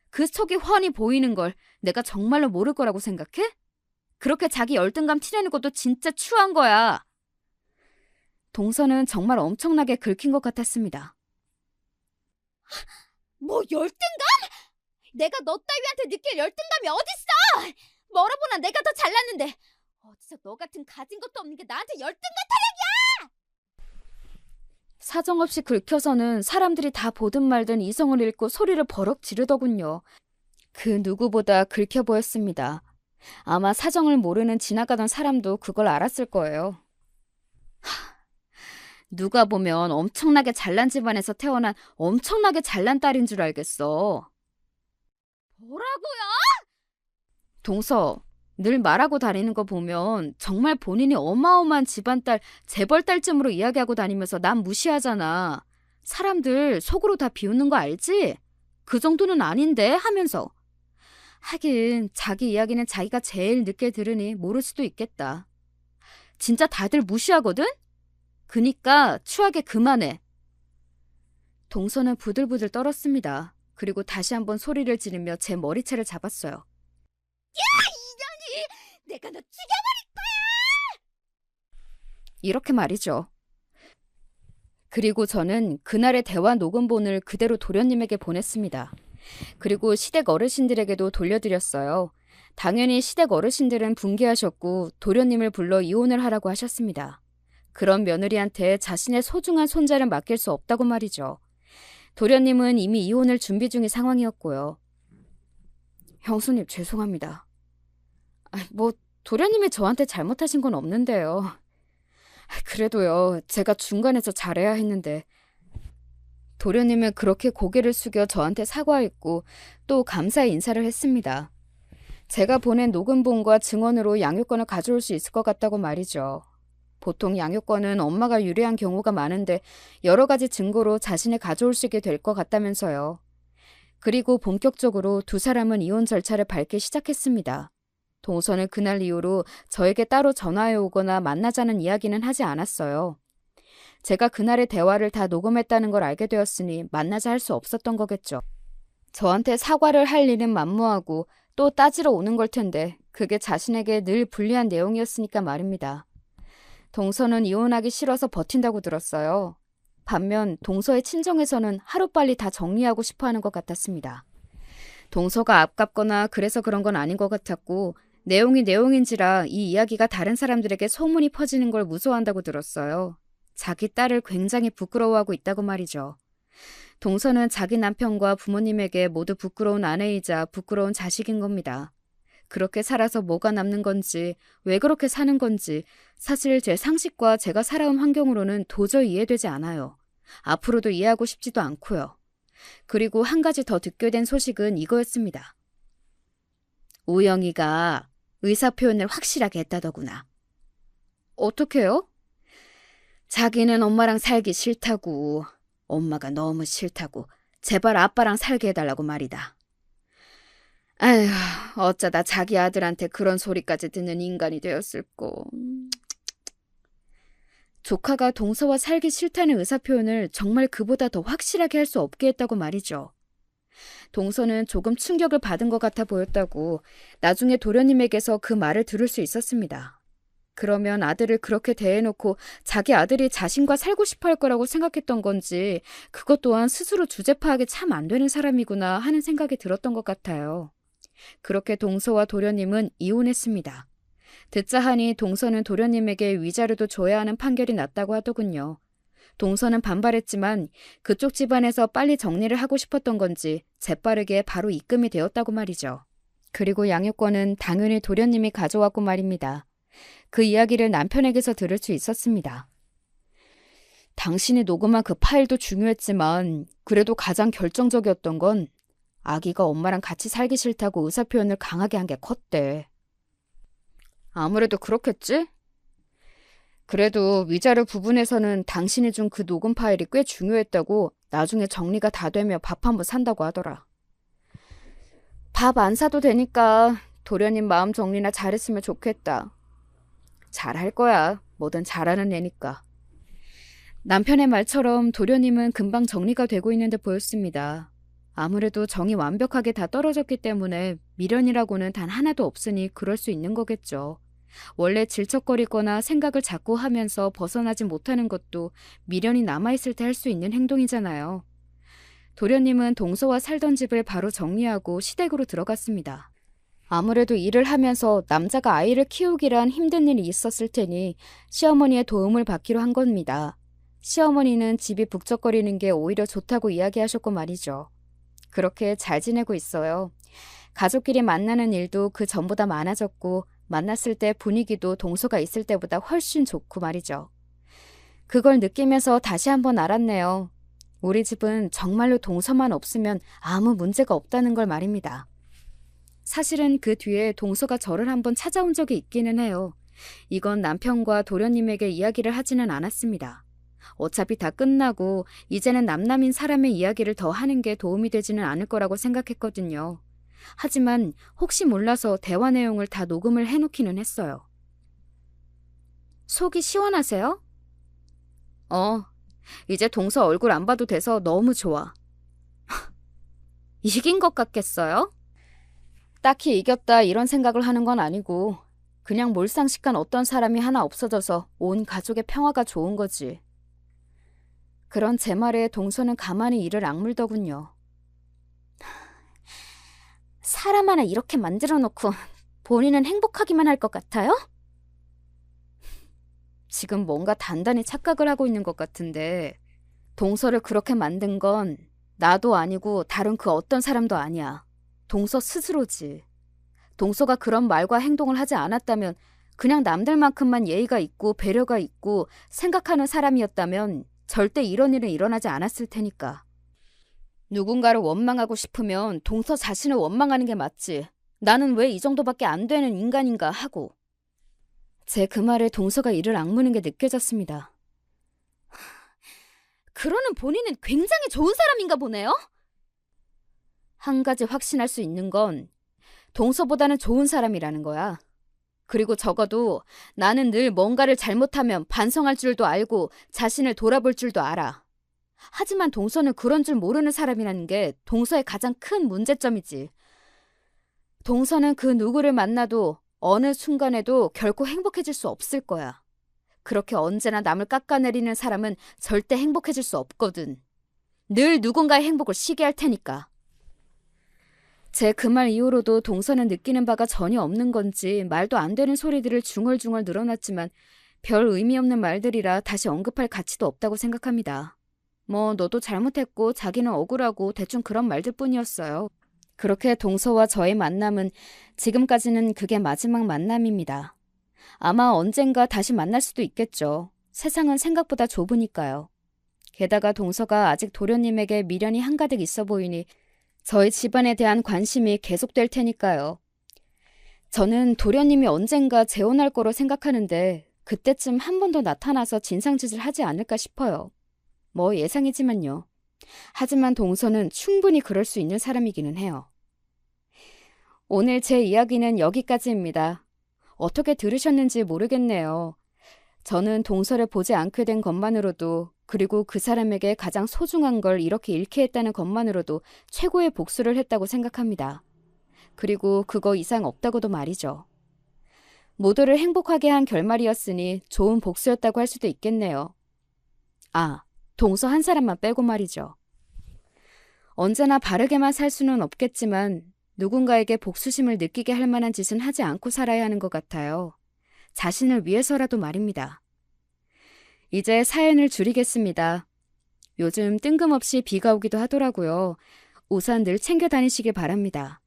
그 속이 훤히 보이는 걸 내가 정말로 모를 거라고 생각해? 그렇게 자기 열등감 티내는 것도 진짜 추한 거야. 동서는 정말 엄청나게 긁힌 것 같았습니다. 뭐 열등감? 내가 너 따위한테 느낄 열등감이 어딨어? 멀어보나 내가 더 잘났는데 어디서 너 같은 가진 것도 없는 게 나한테 열등감 타령이야! 사정없이 긁혀서는 사람들이 다 보든 말든 이성을 잃고 소리를 버럭 지르더군요. 그 누구보다 긁혀 보였습니다. 아마 사정을 모르는 지나가던 사람도 그걸 알았을 거예요. 누가 보면 엄청나게 잘난 집안에서 태어난 엄청나게 잘난 딸인 줄 알겠어. 뭐라고요? 동서, 늘 말하고 다니는 거 보면 정말 본인이 어마어마한 집안딸, 재벌딸쯤으로 이야기하고 다니면서 남 무시하잖아. 사람들 속으로 다 비웃는 거 알지? 그 정도는 아닌데 하면서. 하긴 자기 이야기는 자기가 제일 늦게 들으니 모를 수도 있겠다. 진짜 다들 무시하거든? 그니까 추하게 그만해. 동서는 부들부들 떨었습니다. 그리고 다시 한번 소리를 지르며 제 머리채를 잡았어요. 야! 이년이! 내가 너 죽여버릴 거야! 이렇게 말이죠. 그리고 저는 그날의 대화 녹음본을 그대로 도련님에게 보냈습니다. 그리고 시댁 어르신들에게도 돌려드렸어요. 당연히 시댁 어르신들은 분개하셨고 도련님을 불러 이혼을 하라고 하셨습니다. 그런 며느리한테 자신의 소중한 손자를 맡길 수 없다고 말이죠. 도련님은 이미 이혼을 준비 중인 상황이었고요. 형수님 죄송합니다. 도련님이 저한테 잘못하신 건 없는데요. 그래도요, 제가 중간에서 잘해야 했는데. 도련님은 그렇게 고개를 숙여 저한테 사과했고 또 감사의 인사를 했습니다. 제가 보낸 녹음본과 증언으로 양육권을 가져올 수 있을 것 같다고 말이죠. 보통 양육권은 엄마가 유리한 경우가 많은데 여러 가지 증거로 자신이 가져올 수 있게 될 것 같다면서요. 그리고 본격적으로 두 사람은 이혼 절차를 밟기 시작했습니다. 동서는 그날 이후로 저에게 따로 전화해 오거나 만나자는 이야기는 하지 않았어요. 제가 그날의 대화를 다 녹음했다는 걸 알게 되었으니 만나자 할 수 없었던 거겠죠. 저한테 사과를 할 일은 만무하고 또 따지러 오는 걸 텐데 그게 자신에게 늘 불리한 내용이었으니까 말입니다. 동서는 이혼하기 싫어서 버틴다고 들었어요. 반면 동서의 친정에서는 하루빨리 다 정리하고 싶어하는 것 같았습니다. 동서가 아깝거나 그래서 그런 건 아닌 것 같았고 내용이 내용인지라 이 이야기가 다른 사람들에게 소문이 퍼지는 걸 무서워한다고 들었어요. 자기 딸을 굉장히 부끄러워하고 있다고 말이죠. 동서는 자기 남편과 부모님에게 모두 부끄러운 아내이자 부끄러운 자식인 겁니다. 그렇게 살아서 뭐가 남는 건지, 왜 그렇게 사는 건지 사실 제 상식과 제가 살아온 환경으로는 도저히 이해되지 않아요. 앞으로도 이해하고 싶지도 않고요. 그리고 한 가지 더 듣게 된 소식은 이거였습니다. 우영이가 의사표현을 확실하게 했다더구나. 어떻게요? 자기는 엄마랑 살기 싫다고, 엄마가 너무 싫다고, 제발 아빠랑 살게 해달라고 말이다. 아휴, 어쩌다 자기 아들한테 그런 소리까지 듣는 인간이 되었을꼬. 조카가 동서와 살기 싫다는 의사표현을 정말 그보다 더 확실하게 할 수 없게 했다고 말이죠. 동서는 조금 충격을 받은 것 같아 보였다고 나중에 도련님에게서 그 말을 들을 수 있었습니다. 그러면 아들을 그렇게 대해놓고 자기 아들이 자신과 살고 싶어 할 거라고 생각했던 건지 그것 또한 스스로 주제 파악이 참 안 되는 사람이구나 하는 생각이 들었던 것 같아요. 그렇게 동서와 도련님은 이혼했습니다. 듣자 하니 동서는 도련님에게 위자료도 줘야 하는 판결이 났다고 하더군요. 동서는 반발했지만 그쪽 집안에서 빨리 정리를 하고 싶었던 건지 재빠르게 바로 입금이 되었다고 말이죠. 그리고 양육권은 당연히 도련님이 가져왔고 말입니다. 그 이야기를 남편에게서 들을 수 있었습니다. 당신이 녹음한 그 파일도 중요했지만 그래도 가장 결정적이었던 건 아기가 엄마랑 같이 살기 싫다고 의사표현을 강하게 한 게 컸대. 아무래도 그렇겠지? 그래도 위자료 부분에서는 당신이 준 그 녹음 파일이 꽤 중요했다고 나중에 정리가 다 되며 밥 한 번 산다고 하더라. 밥 안 사도 되니까 도련님 마음 정리나 잘했으면 좋겠다. 잘할 거야. 뭐든 잘하는 애니까. 남편의 말처럼 도련님은 금방 정리가 되고 있는 듯 보였습니다. 아무래도 정이 완벽하게 다 떨어졌기 때문에 미련이라고는 단 하나도 없으니 그럴 수 있는 거겠죠. 원래 질척거리거나 생각을 자꾸 하면서 벗어나지 못하는 것도 미련이 남아있을 때 할 수 있는 행동이잖아요. 도련님은 동서와 살던 집을 바로 정리하고 시댁으로 들어갔습니다. 아무래도 일을 하면서 남자가 아이를 키우기란 힘든 일이 있었을 테니 시어머니의 도움을 받기로 한 겁니다. 시어머니는 집이 북적거리는 게 오히려 좋다고 이야기하셨고 말이죠. 그렇게 잘 지내고 있어요. 가족끼리 만나는 일도 그 전보다 많아졌고 만났을 때 분위기도 동서가 있을 때보다 훨씬 좋고 말이죠. 그걸 느끼면서 다시 한번 알았네요. 우리 집은 정말로 동서만 없으면 아무 문제가 없다는 걸 말입니다. 사실은 그 뒤에 동서가 저를 한번 찾아온 적이 있기는 해요. 이건 남편과 도련님에게 이야기를 하지는 않았습니다. 어차피 다 끝나고 이제는 남남인 사람의 이야기를 더 하는 게 도움이 되지는 않을 거라고 생각했거든요. 하지만 혹시 몰라서 대화 내용을 다 녹음을 해놓기는 했어요. 속이 시원하세요? 이제 동서 얼굴 안 봐도 돼서 너무 좋아. 이긴 것 같겠어요? 딱히 이겼다 이런 생각을 하는 건 아니고 그냥 몰상식한 어떤 사람이 하나 없어져서 온 가족의 평화가 좋은 거지. 그런 제 말에 동서는 가만히 이를 악물더군요. 사람 하나 이렇게 만들어 놓고 본인은 행복하기만 할 것 같아요? 지금 뭔가 단단히 착각을 하고 있는 것 같은데 동서를 그렇게 만든 건 나도 아니고 다른 그 어떤 사람도 아니야. 동서 스스로지. 동서가 그런 말과 행동을 하지 않았다면 그냥 남들만큼만 예의가 있고 배려가 있고 생각하는 사람이었다면 절대 이런 일은 일어나지 않았을 테니까. 누군가를 원망하고 싶으면 동서 자신을 원망하는 게 맞지. 나는 왜 이 정도밖에 안 되는 인간인가 하고. 제 그 말에 동서가 이를 악무는 게 느껴졌습니다. 그러는 본인은 굉장히 좋은 사람인가 보네요? 한 가지 확신할 수 있는 건 동서보다는 좋은 사람이라는 거야. 그리고 적어도 나는 늘 뭔가를 잘못하면 반성할 줄도 알고 자신을 돌아볼 줄도 알아. 하지만 동서는 그런 줄 모르는 사람이라는 게 동서의 가장 큰 문제점이지. 동서는 그 누구를 만나도 어느 순간에도 결코 행복해질 수 없을 거야. 그렇게 언제나 남을 깎아내리는 사람은 절대 행복해질 수 없거든. 늘 누군가의 행복을 시기할 테니까. 제 그 말 이후로도 동서는 느끼는 바가 전혀 없는 건지 말도 안 되는 소리들을 중얼중얼 늘어놨지만 별 의미 없는 말들이라 다시 언급할 가치도 없다고 생각합니다. 뭐 너도 잘못했고 자기는 억울하고 대충 그런 말들 뿐이었어요. 그렇게 동서와 저의 만남은 지금까지는 그게 마지막 만남입니다. 아마 언젠가 다시 만날 수도 있겠죠. 세상은 생각보다 좁으니까요. 게다가 동서가 아직 도련님에게 미련이 한가득 있어 보이니 저희 집안에 대한 관심이 계속될 테니까요. 저는 도련님이 언젠가 재혼할 거로 생각하는데 그때쯤 한 번 더 나타나서 진상짓을 하지 않을까 싶어요. 뭐 예상이지만요. 하지만 동서는 충분히 그럴 수 있는 사람이기는 해요. 오늘 제 이야기는 여기까지입니다. 어떻게 들으셨는지 모르겠네요. 저는 동서를 보지 않게 된 것만으로도, 그리고 그 사람에게 가장 소중한 걸 이렇게 잃게 했다는 것만으로도 최고의 복수를 했다고 생각합니다. 그리고 그거 이상 없다고도 말이죠. 모두를 행복하게 한 결말이었으니 좋은 복수였다고 할 수도 있겠네요. 아, 동서 한 사람만 빼고 말이죠. 언제나 바르게만 살 수는 없겠지만 누군가에게 복수심을 느끼게 할 만한 짓은 하지 않고 살아야 하는 것 같아요. 자신을 위해서라도 말입니다. 이제 사연을 줄이겠습니다. 요즘 뜬금없이 비가 오기도 하더라고요. 우산 늘 챙겨 다니시길 바랍니다.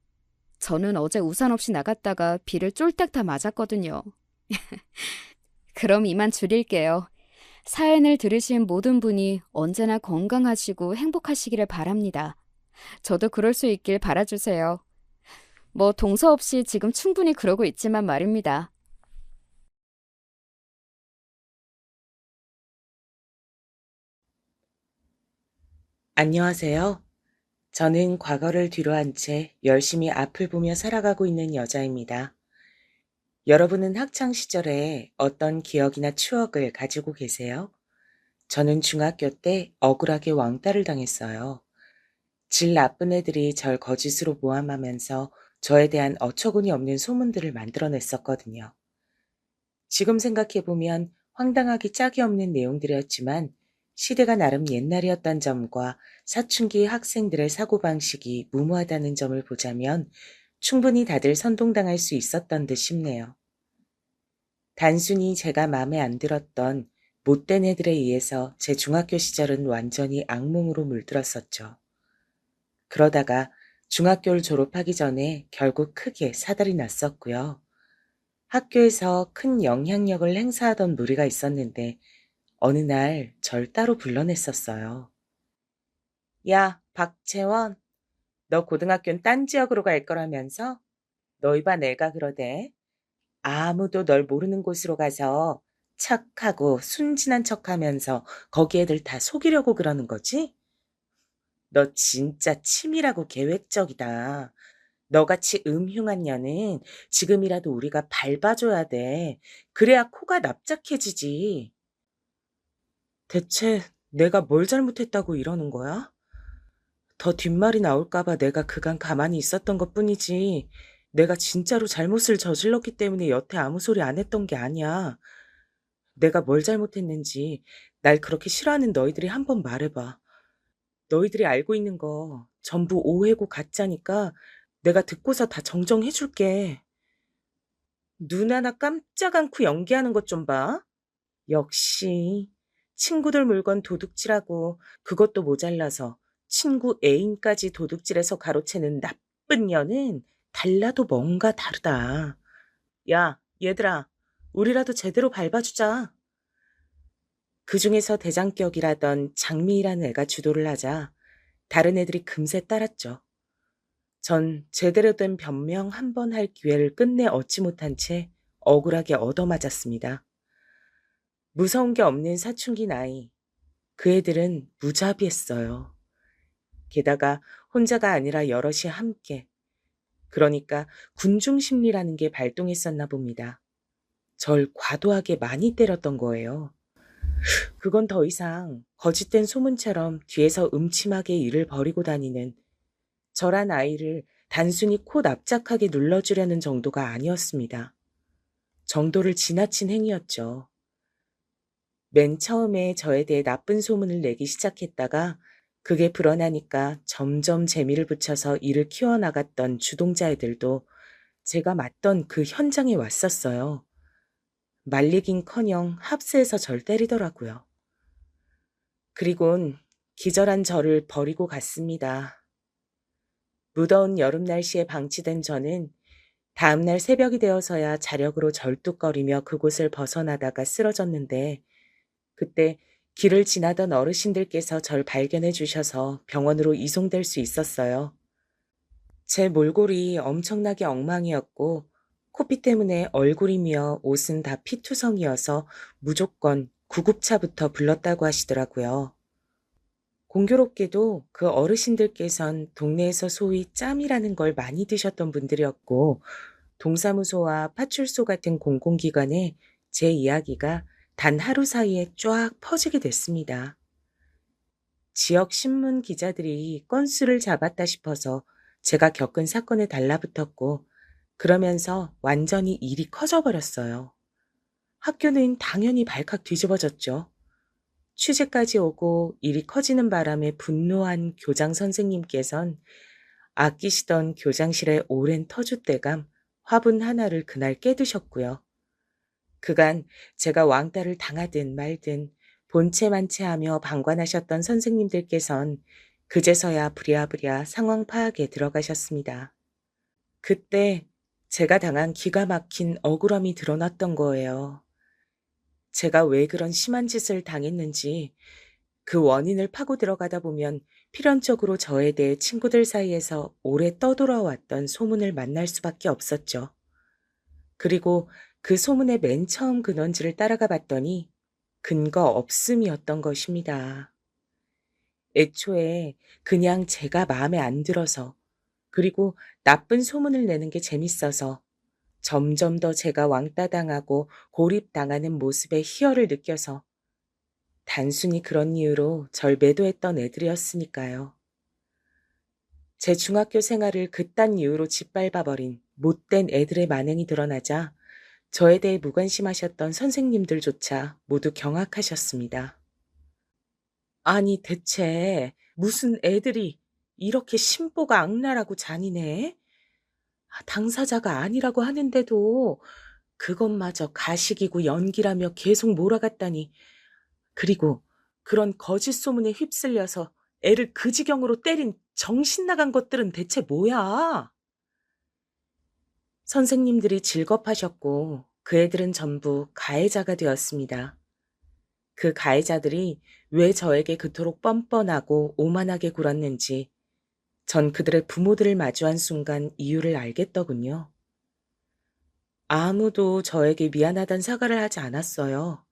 저는 어제 우산 없이 나갔다가 비를 쫄딱 다 맞았거든요. 그럼 이만 줄일게요. 사연을 들으신 모든 분이 언제나 건강하시고 행복하시기를 바랍니다. 저도 그럴 수 있길 바라주세요. 뭐 동서 없이 지금 충분히 그러고 있지만 말입니다.
안녕하세요. 저는 과거를 뒤로한 채 열심히 앞을 보며 살아가고 있는 여자입니다. 여러분은 학창 시절에 어떤 기억이나 추억을 가지고 계세요? 저는 중학교 때 억울하게 왕따를 당했어요. 질 나쁜 애들이 절 거짓으로 모함하면서 저에 대한 어처구니 없는 소문들을 만들어냈었거든요. 지금 생각해보면 황당하기 짝이 없는 내용들이었지만 시대가 나름 옛날이었던 점과 사춘기 학생들의 사고방식이 무모하다는 점을 보자면 충분히 다들 선동당할 수 있었던 듯 싶네요. 단순히 제가 마음에 안 들었던 못된 애들에 의해서 제 중학교 시절은 완전히 악몽으로 물들었었죠. 그러다가 중학교를 졸업하기 전에 결국 크게 사달이 났었고요. 학교에서 큰 영향력을 행사하던 무리가 있었는데 어느 날 절 따로 불러냈었어요. 야, 박채원, 너 고등학교는 딴 지역으로 갈 거라면서? 너희 반 애가 그러대. 아무도 널 모르는 곳으로 가서 착하고 순진한 척하면서 거기 애들 다 속이려고 그러는 거지? 너 진짜 치밀하고 계획적이다. 너같이 음흉한 년은 지금이라도 우리가 밟아줘야 돼. 그래야 코가 납작해지지. 대체 내가 뭘 잘못했다고 이러는 거야? 더 뒷말이 나올까봐 내가 그간 가만히 있었던 것 뿐이지. 내가 진짜로 잘못을 저질렀기 때문에 여태 아무 소리 안 했던 게 아니야. 내가 뭘 잘못했는지 날 그렇게 싫어하는 너희들이 한번 말해봐. 너희들이 알고 있는 거 전부 오해고 가짜니까 내가 듣고서 다 정정해줄게. 눈 하나 깜짝 않고 연기하는 것 좀 봐. 역시 친구들 물건 도둑질하고 그것도 모자라서 친구 애인까지 도둑질해서 가로채는 나쁜 년은 달라도 뭔가 다르다. 야, 얘들아, 우리라도 제대로 밟아주자. 그중에서 대장격이라던 장미라는 애가 주도를 하자 다른 애들이 금세 따랐죠. 전 제대로 된 변명 한 번 할 기회를 끝내 얻지 못한 채 억울하게 얻어맞았습니다. 무서운 게 없는 사춘기 나이. 그 애들은 무자비했어요. 게다가 혼자가 아니라 여럿이 함께. 그러니까 군중심리라는 게 발동했었나 봅니다. 절 과도하게 많이 때렸던 거예요. 그건 더 이상 거짓된 소문처럼 뒤에서 음침하게 일을 벌이고 다니는 저란 아이를 단순히 코 납작하게 눌러주려는 정도가 아니었습니다. 정도를 지나친 행위였죠. 맨 처음에 저에 대해 나쁜 소문을 내기 시작했다가 그게 불어나니까 점점 재미를 붙여서 일을 키워나갔던 주동자 애들도 제가 맡던 그 현장에 왔었어요. 말리긴커녕 합세해서 절 때리더라고요. 그리곤 기절한 저를 버리고 갔습니다. 무더운 여름 날씨에 방치된 저는 다음날 새벽이 되어서야 자력으로 절뚝거리며 그곳을 벗어나다가 쓰러졌는데 그때 길을 지나던 어르신들께서 절 발견해 주셔서 병원으로 이송될 수 있었어요. 제 몰골이 엄청나게 엉망이었고 코피 때문에 얼굴이며 옷은 다 피투성이어서 무조건 구급차부터 불렀다고 하시더라고요. 공교롭게도 그 어르신들께선 동네에서 소위 짬이라는 걸 많이 드셨던 분들이었고, 동사무소와 파출소 같은 공공기관에 제 이야기가 단 하루 사이에 쫙 퍼지게 됐습니다. 지역 신문 기자들이 건수를 잡았다 싶어서 제가 겪은 사건에 달라붙었고, 그러면서 완전히 일이 커져버렸어요. 학교는 당연히 발칵 뒤집어졌죠. 취재까지 오고 일이 커지는 바람에 분노한 교장 선생님께선 아끼시던 교장실의 오랜 터줏대감, 화분 하나를 그날 깨드셨고요. 그간 제가 왕따를 당하든 말든 본체만체하며 방관하셨던 선생님들께선 그제서야 부랴부랴 상황 파악에 들어가셨습니다. 그때 제가 당한 기가 막힌 억울함이 드러났던 거예요. 제가 왜 그런 심한 짓을 당했는지 그 원인을 파고 들어가다 보면 필연적으로 저에 대해 친구들 사이에서 오래 떠돌아왔던 소문을 만날 수밖에 없었죠. 그리고 그 소문의 맨 처음 근원지를 따라가 봤더니 근거 없음이었던 것입니다. 애초에 그냥 제가 마음에 안 들어서, 그리고 나쁜 소문을 내는 게 재밌어서 점점 더 제가 왕따당하고 고립당하는 모습에 희열을 느껴서 단순히 그런 이유로 절 매도했던 애들이었으니까요. 제 중학교 생활을 그딴 이유로 짓밟아버린 못된 애들의 만행이 드러나자 저에 대해 무관심하셨던 선생님들조차 모두 경악하셨습니다. 아니 대체 무슨 애들이 이렇게 심보가 악랄하고 잔인해? 당사자가 아니라고 하는데도 그것마저 가식이고 연기라며 계속 몰아갔다니. 그리고 그런 거짓 소문에 휩쓸려서 애를 그 지경으로 때린 정신 나간 것들은 대체 뭐야? 선생님들이 질겁하셨고 그 애들은 전부 가해자가 되었습니다. 그 가해자들이 왜 저에게 그토록 뻔뻔하고 오만하게 굴었는지 전 그들의 부모들을 마주한 순간 이유를 알겠더군요. 아무도 저에게 미안하단 사과를 하지 않았어요.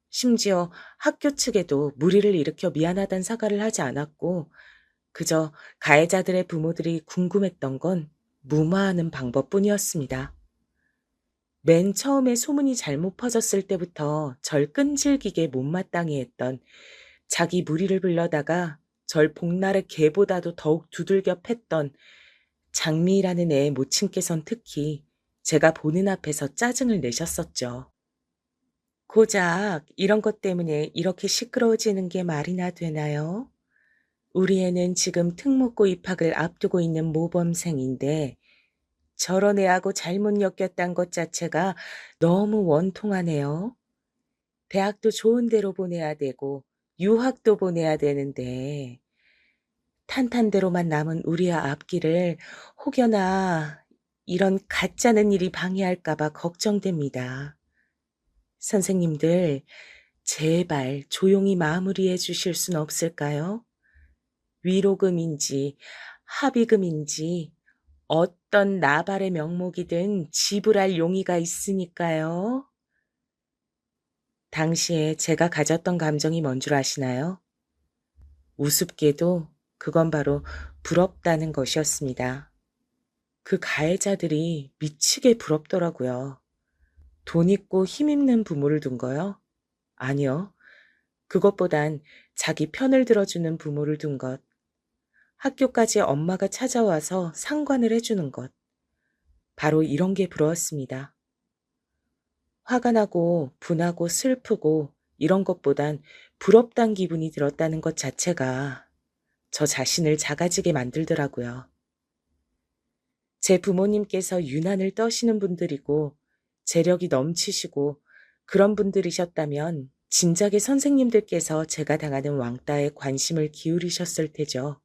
심지어 학교 측에도 무리를 일으켜 미안하단 사과를 하지 않았고 그저 가해자들의 부모들이 궁금했던 건 무마하는 방법뿐이었습니다. 맨 처음에 소문이 잘못 퍼졌을 때부터 절 끈질기게 못마땅해 했던, 자기 무리를 불러다가 절 복날의 개보다도 더욱 두들겨 팼던 장미라는 애의 모친께선 특히 제가 보는 앞에서 짜증을 내셨었죠. 고작 이런 것 때문에 이렇게 시끄러워지는 게 말이나 되나요? 우리 애는 지금 특목고 입학을 앞두고 있는 모범생인데 저런 애하고 잘못 엮였단 것 자체가 너무 원통하네요. 대학도 좋은 데로 보내야 되고 유학도 보내야 되는데 탄탄대로만 남은 우리의 앞길을 혹여나 이런 가짜는 일이 방해할까 봐 걱정됩니다. 선생님들, 제발 조용히 마무리해 주실 순 없을까요? 위로금인지 합의금인지 어떤 나발의 명목이든 지불할 용의가 있으니까요. 당시에 제가 가졌던 감정이 뭔 줄 아시나요? 우습게도 그건 바로 부럽다는 것이었습니다. 그 가해자들이 미치게 부럽더라고요. 돈 있고 힘 있는 부모를 둔 거요? 아니요. 그것보단 자기 편을 들어주는 부모를 둔 것. 학교까지 엄마가 찾아와서 상관을 해주는 것. 바로 이런 게 부러웠습니다. 화가 나고 분하고 슬프고 이런 것보단 부럽단 기분이 들었다는 것 자체가 저 자신을 작아지게 만들더라고요. 제 부모님께서 유난을 떠시는 분들이고 재력이 넘치시고 그런 분들이셨다면 진작에 선생님들께서 제가 당하는 왕따에 관심을 기울이셨을 테죠.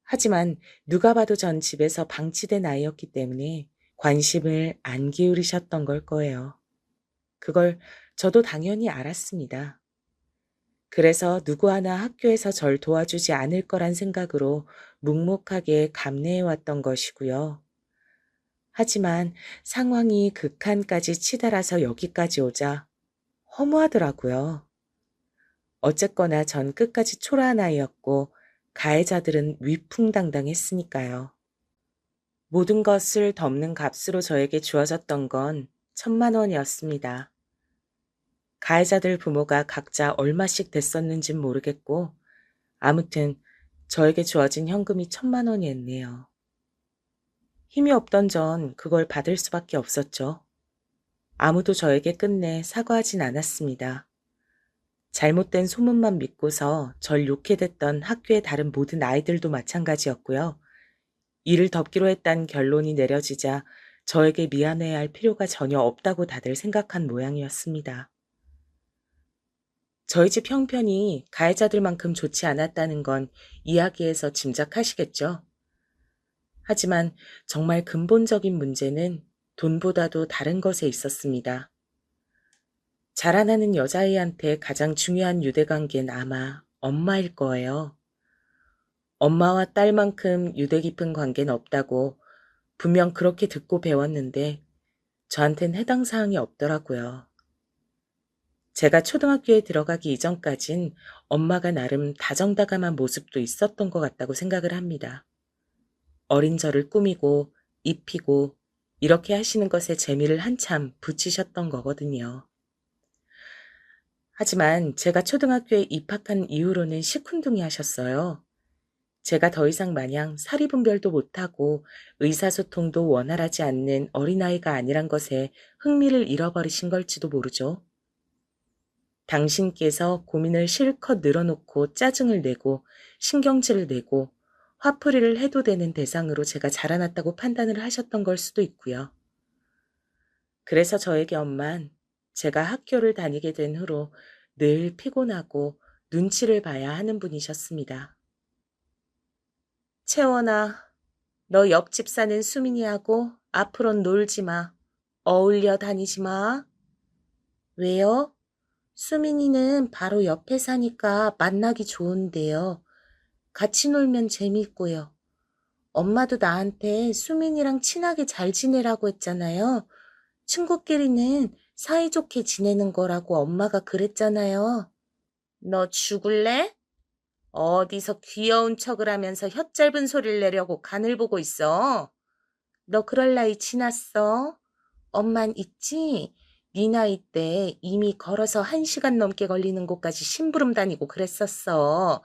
하지만 누가 봐도 전 집에서 방치된 아이였기 때문에 관심을 안 기울이셨던 걸 거예요. 그걸 저도 당연히 알았습니다. 그래서 누구 하나 학교에서 절 도와주지 않을 거란 생각으로 묵묵하게 감내해왔던 것이고요. 하지만 상황이 극한까지 치달아서 여기까지 오자 허무하더라고요. 어쨌거나 전 끝까지 초라한 아이였고 가해자들은 위풍당당했으니까요. 모든 것을 덮는 값으로 저에게 주어졌던 건 1,000만 원이었습니다. 가해자들 부모가 각자 얼마씩 됐었는진 모르겠고 아무튼 저에게 주어진 현금이 1,000만 원이었네요. 힘이 없던 전 그걸 받을 수밖에 없었죠. 아무도 저에게 끝내 사과하진 않았습니다. 잘못된 소문만 믿고서 절 욕해 댔던 학교의 다른 모든 아이들도 마찬가지였고요. 이를 덮기로 했다는 결론이 내려지자 저에게 미안해야 할 필요가 전혀 없다고 다들 생각한 모양이었습니다. 저희 집 형편이 가해자들만큼 좋지 않았다는 건 이야기에서 짐작하시겠죠? 하지만 정말 근본적인 문제는 돈보다도 다른 것에 있었습니다. 자라나는 여자아이한테 가장 중요한 유대관계는 아마 엄마일 거예요. 엄마와 딸만큼 유대 깊은 관계는 없다고 분명 그렇게 듣고 배웠는데 저한텐 해당 사항이 없더라고요. 제가 초등학교에 들어가기 이전까진 엄마가 나름 다정다감한 모습도 있었던 것 같다고 생각을 합니다. 어린 저를 꾸미고 입히고 이렇게 하시는 것에 재미를 한참 붙이셨던 거거든요. 하지만 제가 초등학교에 입학한 이후로는 시큰둥이 하셨어요. 제가 더 이상 마냥 사리분별도 못하고 의사소통도 원활하지 않는 어린아이가 아니란 것에 흥미를 잃어버리신 걸지도 모르죠. 당신께서 고민을 실컷 늘어놓고 짜증을 내고 신경질을 내고 화풀이를 해도 되는 대상으로 제가 자라났다고 판단을 하셨던 걸 수도 있고요. 그래서 저에게 엄만 제가 학교를 다니게 된 후로 늘 피곤하고 눈치를 봐야 하는 분이셨습니다. 채원아, 너 옆집 사는 수민이하고 앞으론 놀지 마. 어울려 다니지 마. 왜요? 수민이는 바로 옆에 사니까 만나기 좋은데요. 같이 놀면 재밌고요. 엄마도 나한테 수민이랑 친하게 잘 지내라고 했잖아요. 친구끼리는 사이좋게 지내는 거라고 엄마가 그랬잖아요. 너 죽을래? 어디서 귀여운 척을 하면서 혀 짧은 소리를 내려고 간을 보고 있어. 너 그럴 나이 지났어. 엄만 있지? 네 나이 때 이미 걸어서 1시간 넘게 걸리는 곳까지 심부름 다니고 그랬었어.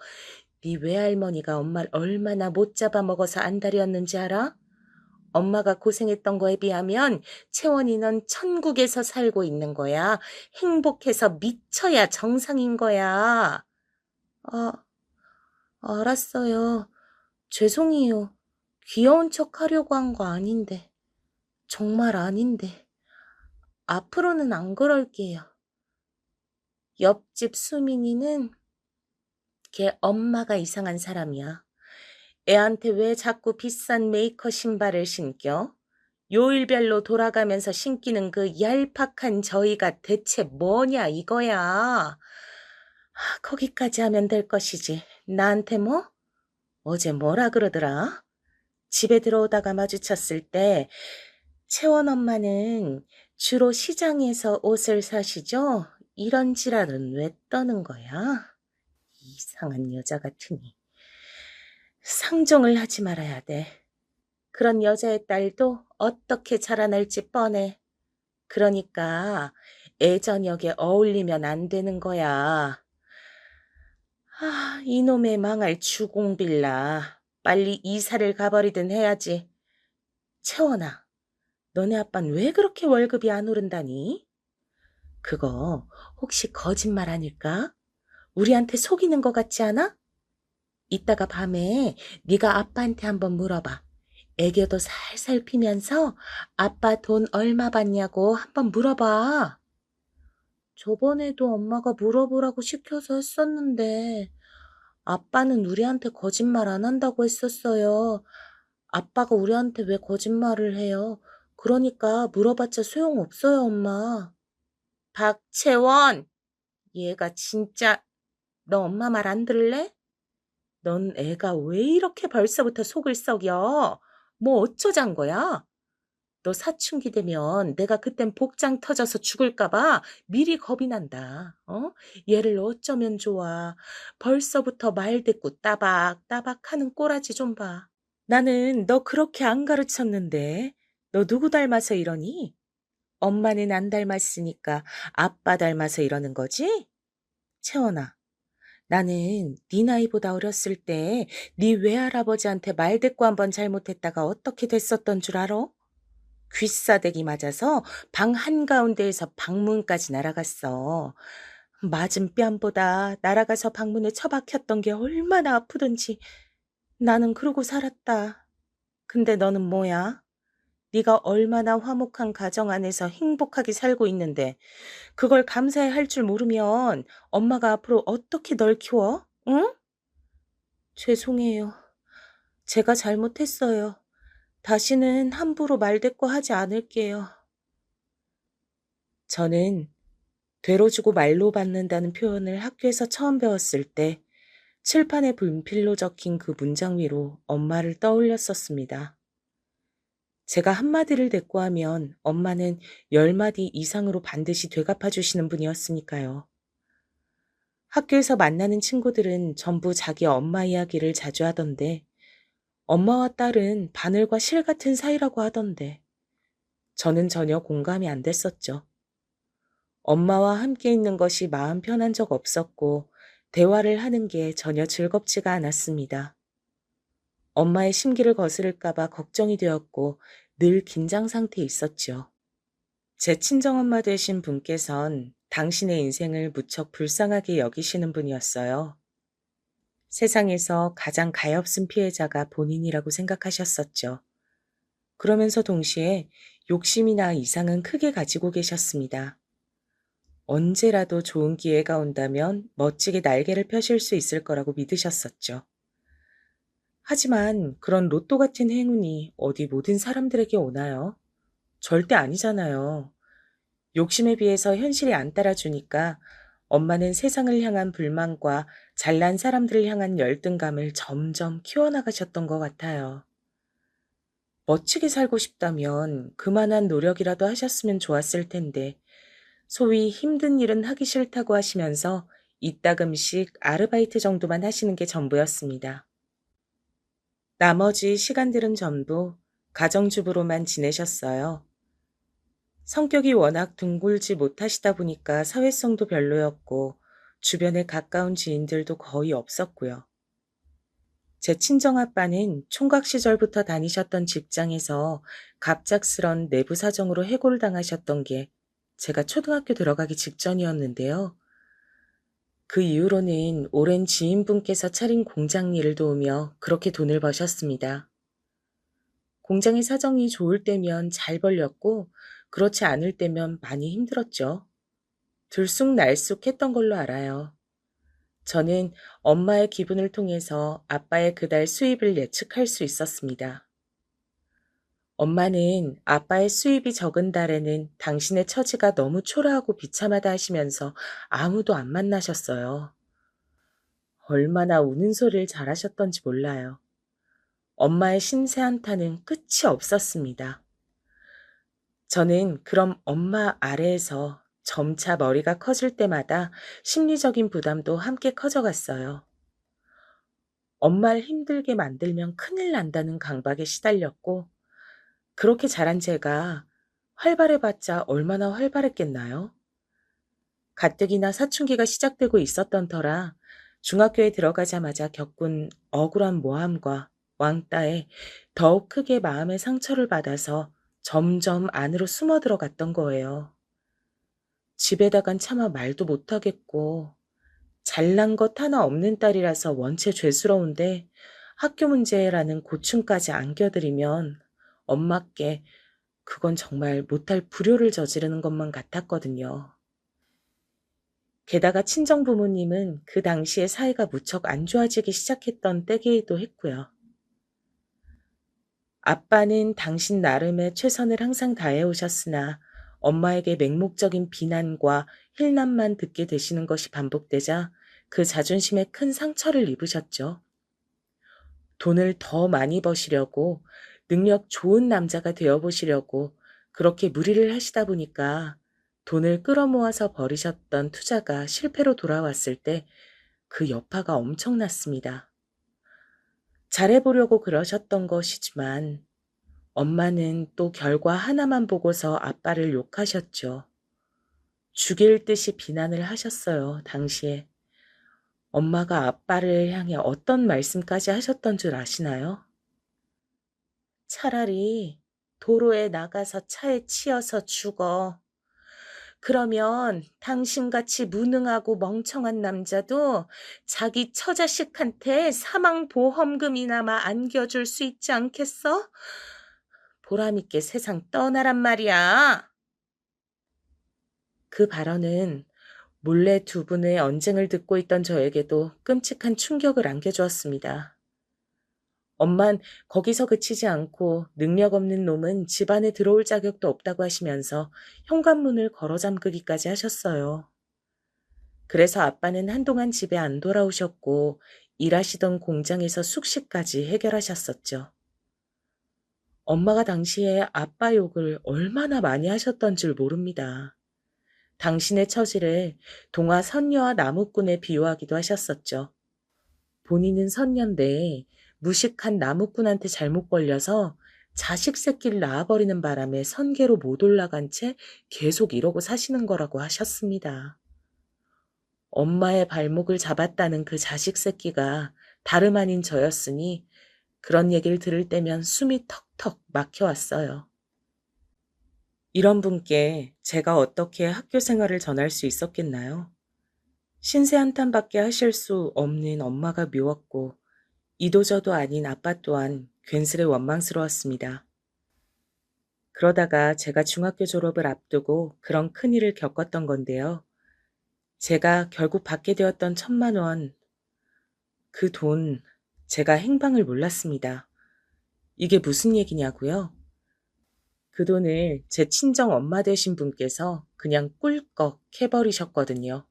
네 외할머니가 엄마를 얼마나 못 잡아먹어서 안달이었는지 알아? 엄마가 고생했던 거에 비하면 채원이 넌 천국에서 살고 있는 거야. 행복해서 미쳐야 정상인 거야. 아, 알았어요. 죄송해요. 귀여운 척 하려고 한 거 아닌데. 정말 아닌데. 앞으로는 안 그럴게요. 옆집 수민이는 걔 엄마가 이상한 사람이야. 애한테 왜 자꾸 비싼 메이커 신발을 신겨? 요일별로 돌아가면서 신기는 그 얄팍한 저희가 대체 뭐냐 이거야. 거기까지 하면 될 것이지. 나한테 뭐? 어제 뭐라 그러더라? 집에 들어오다가 마주쳤을 때 채원 엄마는 주로 시장에서 옷을 사시죠? 이런 지랄은 왜 떠는 거야? 이상한 여자 같으니. 상종을 하지 말아야 돼. 그런 여자의 딸도 어떻게 자라날지 뻔해. 그러니까 애 저녁에 어울리면 안 되는 거야. 이놈의 망할 주공빌라. 빨리 이사를 가버리든 해야지. 채원아, 너네 아빤 왜 그렇게 월급이 안 오른다니? 그거 혹시 거짓말 아닐까? 우리한테 속이는 것 같지 않아? 이따가 밤에 네가 아빠한테 한번 물어봐. 애교도 살살 피면서 아빠 돈 얼마 받냐고 한번 물어봐. 저번에도 엄마가 물어보라고 시켜서 했었는데 아빠는 우리한테 거짓말 안 한다고 했었어요. 아빠가 우리한테 왜 거짓말을 해요? 그러니까 물어봤자 소용없어요, 엄마. 박채원, 얘가 진짜 너 엄마 말 안 들을래? 넌 애가 왜 이렇게 벌써부터 속을 썩여? 뭐 어쩌잔 거야? 너 사춘기 되면 내가 그땐 복장 터져서 죽을까 봐 미리 겁이 난다. 어? 얘를 어쩌면 좋아. 벌써부터 말대꾸 따박따박 하는 꼬라지 좀 봐. 나는 너 그렇게 안 가르쳤는데. 너 누구 닮아서 이러니? 엄마는 안 닮았으니까 아빠 닮아서 이러는 거지? 채원아, 나는 네 나이보다 어렸을 때 네 외할아버지한테 말대꾸 한번 잘못했다가 어떻게 됐었던 줄 알아? 귀싸대기 맞아서 방 한가운데에서 방문까지 날아갔어. 맞은 뺨보다 날아가서 방문에 처박혔던 게 얼마나 아프던지 나는 그러고 살았다. 근데 너는 뭐야? 네가 얼마나 화목한 가정 안에서 행복하게 살고 있는데 그걸 감사해 할 줄 모르면 엄마가 앞으로 어떻게 널 키워? 응? 죄송해요. 제가 잘못했어요. 다시는 함부로 말대꾸하지 않을게요. 저는 되로 주고 말로 받는다는 표현을 학교에서 처음 배웠을 때 칠판에 분필로 적힌 그 문장 위로 엄마를 떠올렸었습니다. 제가 한마디를 대꾸하면 엄마는 10마디 이상으로 반드시 되갚아 주시는 분이었으니까요. 학교에서 만나는 친구들은 전부 자기 엄마 이야기를 자주 하던데 엄마와 딸은 바늘과 실 같은 사이라고 하던데 저는 전혀 공감이 안 됐었죠. 엄마와 함께 있는 것이 마음 편한 적 없었고 대화를 하는 게 전혀 즐겁지가 않았습니다. 엄마의 심기를 거스를까 봐 걱정이 되었고 늘 긴장 상태에 있었죠. 제 친정엄마 되신 분께선 당신의 인생을 무척 불쌍하게 여기시는 분이었어요. 세상에서 가장 가엾은 피해자가 본인이라고 생각하셨었죠. 그러면서 동시에 욕심이나 이상은 크게 가지고 계셨습니다. 언제라도 좋은 기회가 온다면 멋지게 날개를 펴실 수 있을 거라고 믿으셨었죠. 하지만 그런 로또 같은 행운이 어디 모든 사람들에게 오나요? 절대 아니잖아요. 욕심에 비해서 현실이 안 따라주니까 엄마는 세상을 향한 불만과 잘난 사람들을 향한 열등감을 점점 키워나가셨던 것 같아요. 멋지게 살고 싶다면 그만한 노력이라도 하셨으면 좋았을 텐데 소위 힘든 일은 하기 싫다고 하시면서 이따금씩 아르바이트 정도만 하시는 게 전부였습니다. 나머지 시간들은 전부 가정주부로만 지내셨어요. 성격이 워낙 둥글지 못하시다 보니까 사회성도 별로였고 주변에 가까운 지인들도 거의 없었고요. 제 친정아빠는 총각 시절부터 다니셨던 직장에서 갑작스런 내부 사정으로 해고를 당하셨던 게 제가 초등학교 들어가기 직전이었는데요. 그 이후로는 오랜 지인분께서 차린 공장 일을 도우며 그렇게 돈을 버셨습니다. 공장의 사정이 좋을 때면 잘 벌렸고 그렇지 않을 때면 많이 힘들었죠. 들쑥날쑥했던 걸로 알아요. 저는 엄마의 기분을 통해서 아빠의 그달 수입을 예측할 수 있었습니다. 엄마는 아빠의 수입이 적은 달에는 당신의 처지가 너무 초라하고 비참하다 하시면서 아무도 안 만나셨어요. 얼마나 우는 소리를 잘하셨던지 몰라요. 엄마의 심세 한탄은 끝이 없었습니다. 저는 그럼 엄마 아래에서 점차 머리가 커질 때마다 심리적인 부담도 함께 커져갔어요. 엄마를 힘들게 만들면 큰일 난다는 강박에 시달렸고, 그렇게 자란 제가 활발해봤자 얼마나 활발했겠나요? 가뜩이나 사춘기가 시작되고 있었던 터라 중학교에 들어가자마자 겪은 억울한 모함과 왕따에 더욱 크게 마음의 상처를 받아서 점점 안으로 숨어 들어갔던 거예요. 집에다간 차마 말도 못하겠고 잘난 것 하나 없는 딸이라서 원체 죄스러운데 학교 문제라는 고충까지 안겨드리면 엄마께 그건 정말 못할 불효를 저지르는 것만 같았거든요. 게다가 친정 부모님은 그 당시에 사이가 무척 안 좋아지기 시작했던 때기도 했고요. 아빠는 당신 나름의 최선을 항상 다해 오셨으나 엄마에게 맹목적인 비난과 힐난만 듣게 되시는 것이 반복되자 그 자존심에 큰 상처를 입으셨죠. 돈을 더 많이 버시려고 능력 좋은 남자가 되어보시려고 그렇게 무리를 하시다 보니까 돈을 끌어모아서 벌이셨던 투자가 실패로 돌아왔을 때 그 여파가 엄청났습니다. 잘해보려고 그러셨던 것이지만 엄마는 또 결과 하나만 보고서 아빠를 욕하셨죠. 죽일 듯이 비난을 하셨어요, 당시에. 엄마가 아빠를 향해 어떤 말씀까지 하셨던 줄 아시나요? 차라리 도로에 나가서 차에 치여서 죽어. 그러면 당신같이 무능하고 멍청한 남자도 자기 처자식한테 사망보험금이나마 안겨줄 수 있지 않겠어? 보람있게 세상 떠나란 말이야. 그 발언은 몰래 두 분의 언쟁을 듣고 있던 저에게도 끔찍한 충격을 안겨주었습니다. 엄만 거기서 그치지 않고 능력 없는 놈은 집안에 들어올 자격도 없다고 하시면서 현관문을 걸어 잠그기까지 하셨어요. 그래서 아빠는 한동안 집에 안 돌아오셨고 일하시던 공장에서 숙식까지 해결하셨었죠. 엄마가 당시에 아빠 욕을 얼마나 많이 하셨던 줄 모릅니다. 당신의 처지를 동화 선녀와 나무꾼에 비유하기도 하셨었죠. 본인은 선녀인데 무식한 나무꾼한테 잘못 걸려서 자식 새끼를 낳아버리는 바람에 선계로 못 올라간 채 계속 이러고 사시는 거라고 하셨습니다. 엄마의 발목을 잡았다는 그 자식 새끼가 다름 아닌 저였으니 그런 얘기를 들을 때면 숨이 턱턱 막혀왔어요. 이런 분께 제가 어떻게 학교 생활을 전할 수 있었겠나요? 신세 한탄밖에 하실 수 없는 엄마가 미웠고 이도저도 아닌 아빠 또한 괜스레 원망스러웠습니다. 그러다가 제가 중학교 졸업을 앞두고 그런 큰일을 겪었던 건데요. 제가 결국 받게 되었던 1,000만 원, 그 돈 제가 행방을 몰랐습니다. 이게 무슨 얘기냐고요? 그 돈을 제 친정 엄마 되신 분께서 그냥 꿀꺽 해버리셨거든요.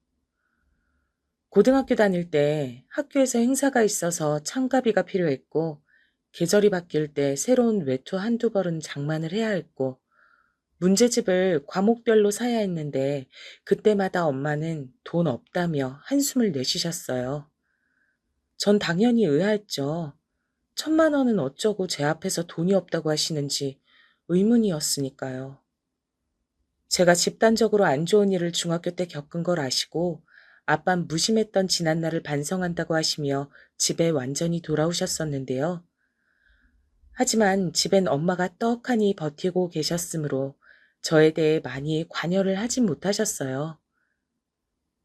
고등학교 다닐 때 학교에서 행사가 있어서 참가비가 필요했고 계절이 바뀔 때 새로운 외투 한두 벌은 장만을 해야 했고 문제집을 과목별로 사야 했는데 그때마다 엄마는 돈 없다며 한숨을 내쉬셨어요. 전 당연히 의아했죠. 1,000만 원은 어쩌고 제 앞에서 돈이 없다고 하시는지 의문이었으니까요. 제가 집단적으로 안 좋은 일을 중학교 때 겪은 걸 아시고 아빤 무심했던 지난날을 반성한다고 하시며 집에 완전히 돌아오셨었는데요. 하지만 집엔 엄마가 떡하니 버티고 계셨으므로 저에 대해 많이 관여를 하진 못하셨어요.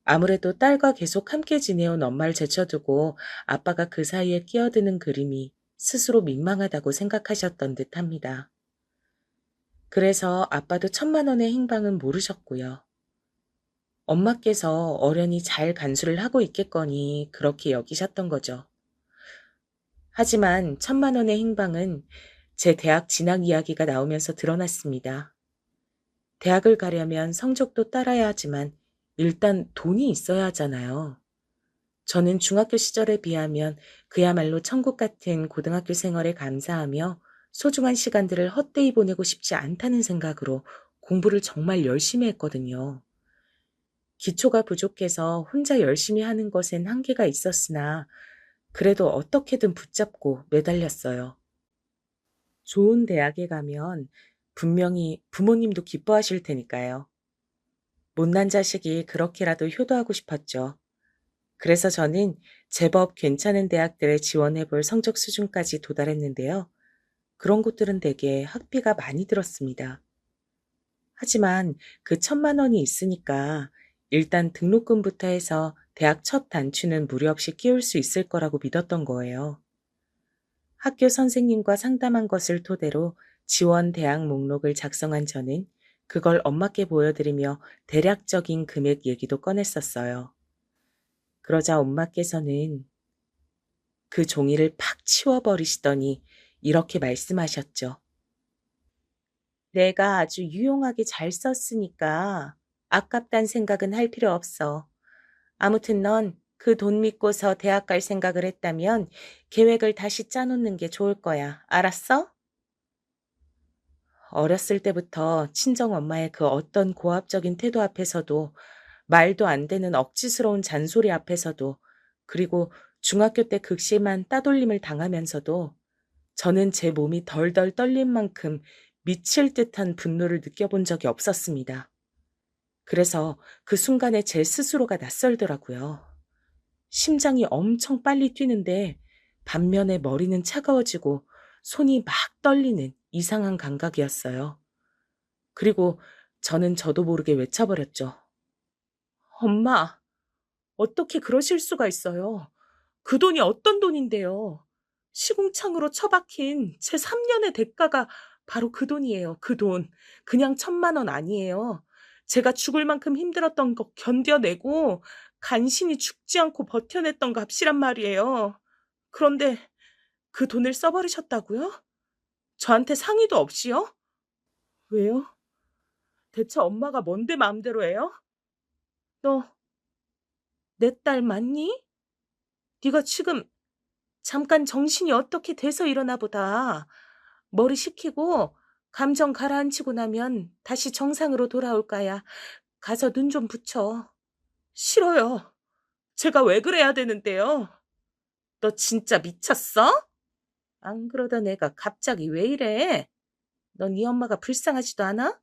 아무래도 딸과 계속 함께 지내온 엄마를 제쳐두고 아빠가 그 사이에 끼어드는 그림이 스스로 민망하다고 생각하셨던 듯합니다. 그래서 아빠도 1,000만 원의 행방은 모르셨고요. 엄마께서 어련히 잘 간수를 하고 있겠거니 그렇게 여기셨던 거죠. 하지만 1,000만 원의 행방은 제 대학 진학 이야기가 나오면서 드러났습니다. 대학을 가려면 성적도 따라야 하지만 일단 돈이 있어야 하잖아요. 저는 중학교 시절에 비하면 그야말로 천국 같은 고등학교 생활에 감사하며 소중한 시간들을 헛되이 보내고 싶지 않다는 생각으로 공부를 정말 열심히 했거든요. 기초가 부족해서 혼자 열심히 하는 것엔 한계가 있었으나 그래도 어떻게든 붙잡고 매달렸어요. 좋은 대학에 가면 분명히 부모님도 기뻐하실 테니까요. 못난 자식이 그렇게라도 효도하고 싶었죠. 그래서 저는 제법 괜찮은 대학들에 지원해 볼 성적 수준까지 도달했는데요. 그런 곳들은 대개 학비가 많이 들었습니다. 하지만 그 1,000만 원이 있으니까 일단 등록금부터 해서 대학 첫 단추는 무리 없이 끼울 수 있을 거라고 믿었던 거예요. 학교 선생님과 상담한 것을 토대로 지원 대학 목록을 작성한 저는 그걸 엄마께 보여드리며 대략적인 금액 얘기도 꺼냈었어요. 그러자 엄마께서는 그 종이를 팍 치워버리시더니 이렇게 말씀하셨죠. 내가 아주 유용하게 잘 썼으니까 아깝단 생각은 할 필요 없어. 아무튼 넌 그 돈 믿고서 대학 갈 생각을 했다면 계획을 다시 짜놓는 게 좋을 거야. 알았어? 어렸을 때부터 친정 엄마의 그 어떤 고압적인 태도 앞에서도 말도 안 되는 억지스러운 잔소리 앞에서도 그리고 중학교 때 극심한 따돌림을 당하면서도 저는 제 몸이 덜덜 떨린 만큼 미칠 듯한 분노를 느껴본 적이 없었습니다. 그래서 그 순간에 제 스스로가 낯설더라고요. 심장이 엄청 빨리 뛰는데 반면에 머리는 차가워지고 손이 막 떨리는 이상한 감각이었어요. 그리고 저는 저도 모르게 외쳐버렸죠. 엄마, 어떻게 그러실 수가 있어요? 그 돈이 어떤 돈인데요? 시궁창으로 처박힌 제 3년의 대가가 바로 그 돈이에요. 그 돈. 그냥 1,000만 원 아니에요. 제가 죽을 만큼 힘들었던 거 견뎌내고 간신히 죽지 않고 버텨냈던 값이란 말이에요. 그런데 그 돈을 써버리셨다고요? 저한테 상의도 없이요? 왜요? 대체 엄마가 뭔데 마음대로 해요? 너 내 딸 맞니? 네가 지금 잠깐 정신이 어떻게 돼서 이러나 보다. 머리 식히고 감정 가라앉히고 나면 다시 정상으로 돌아올 거야. 가서 눈 좀 붙여. 싫어요. 제가 왜 그래야 되는데요? 너 진짜 미쳤어? 안 그러던 애가 갑자기 왜 이래? 너 네 엄마가 불쌍하지도 않아?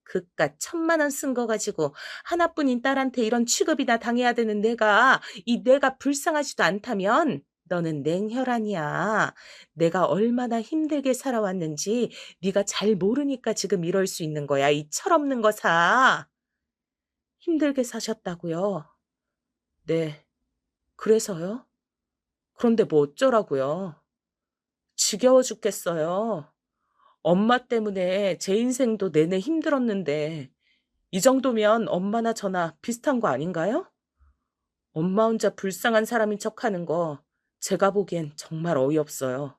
그깟 1,000만 원 쓴 거 가지고 하나뿐인 딸한테 이런 취급이나 당해야 되는 내가 불쌍하지도 않다면 너는 냉혈한이야. 내가 얼마나 힘들게 살아왔는지 네가 잘 모르니까 지금 이럴 수 있는 거야. 이 철없는 거사. 힘들게 사셨다고요? 네. 그래서요? 그런데 뭐 어쩌라고요? 지겨워 죽겠어요. 엄마 때문에 제 인생도 내내 힘들었는데 이 정도면 엄마나 저나 비슷한 거 아닌가요? 엄마 혼자 불쌍한 사람인 척하는 거 제가 보기엔 정말 어이없어요.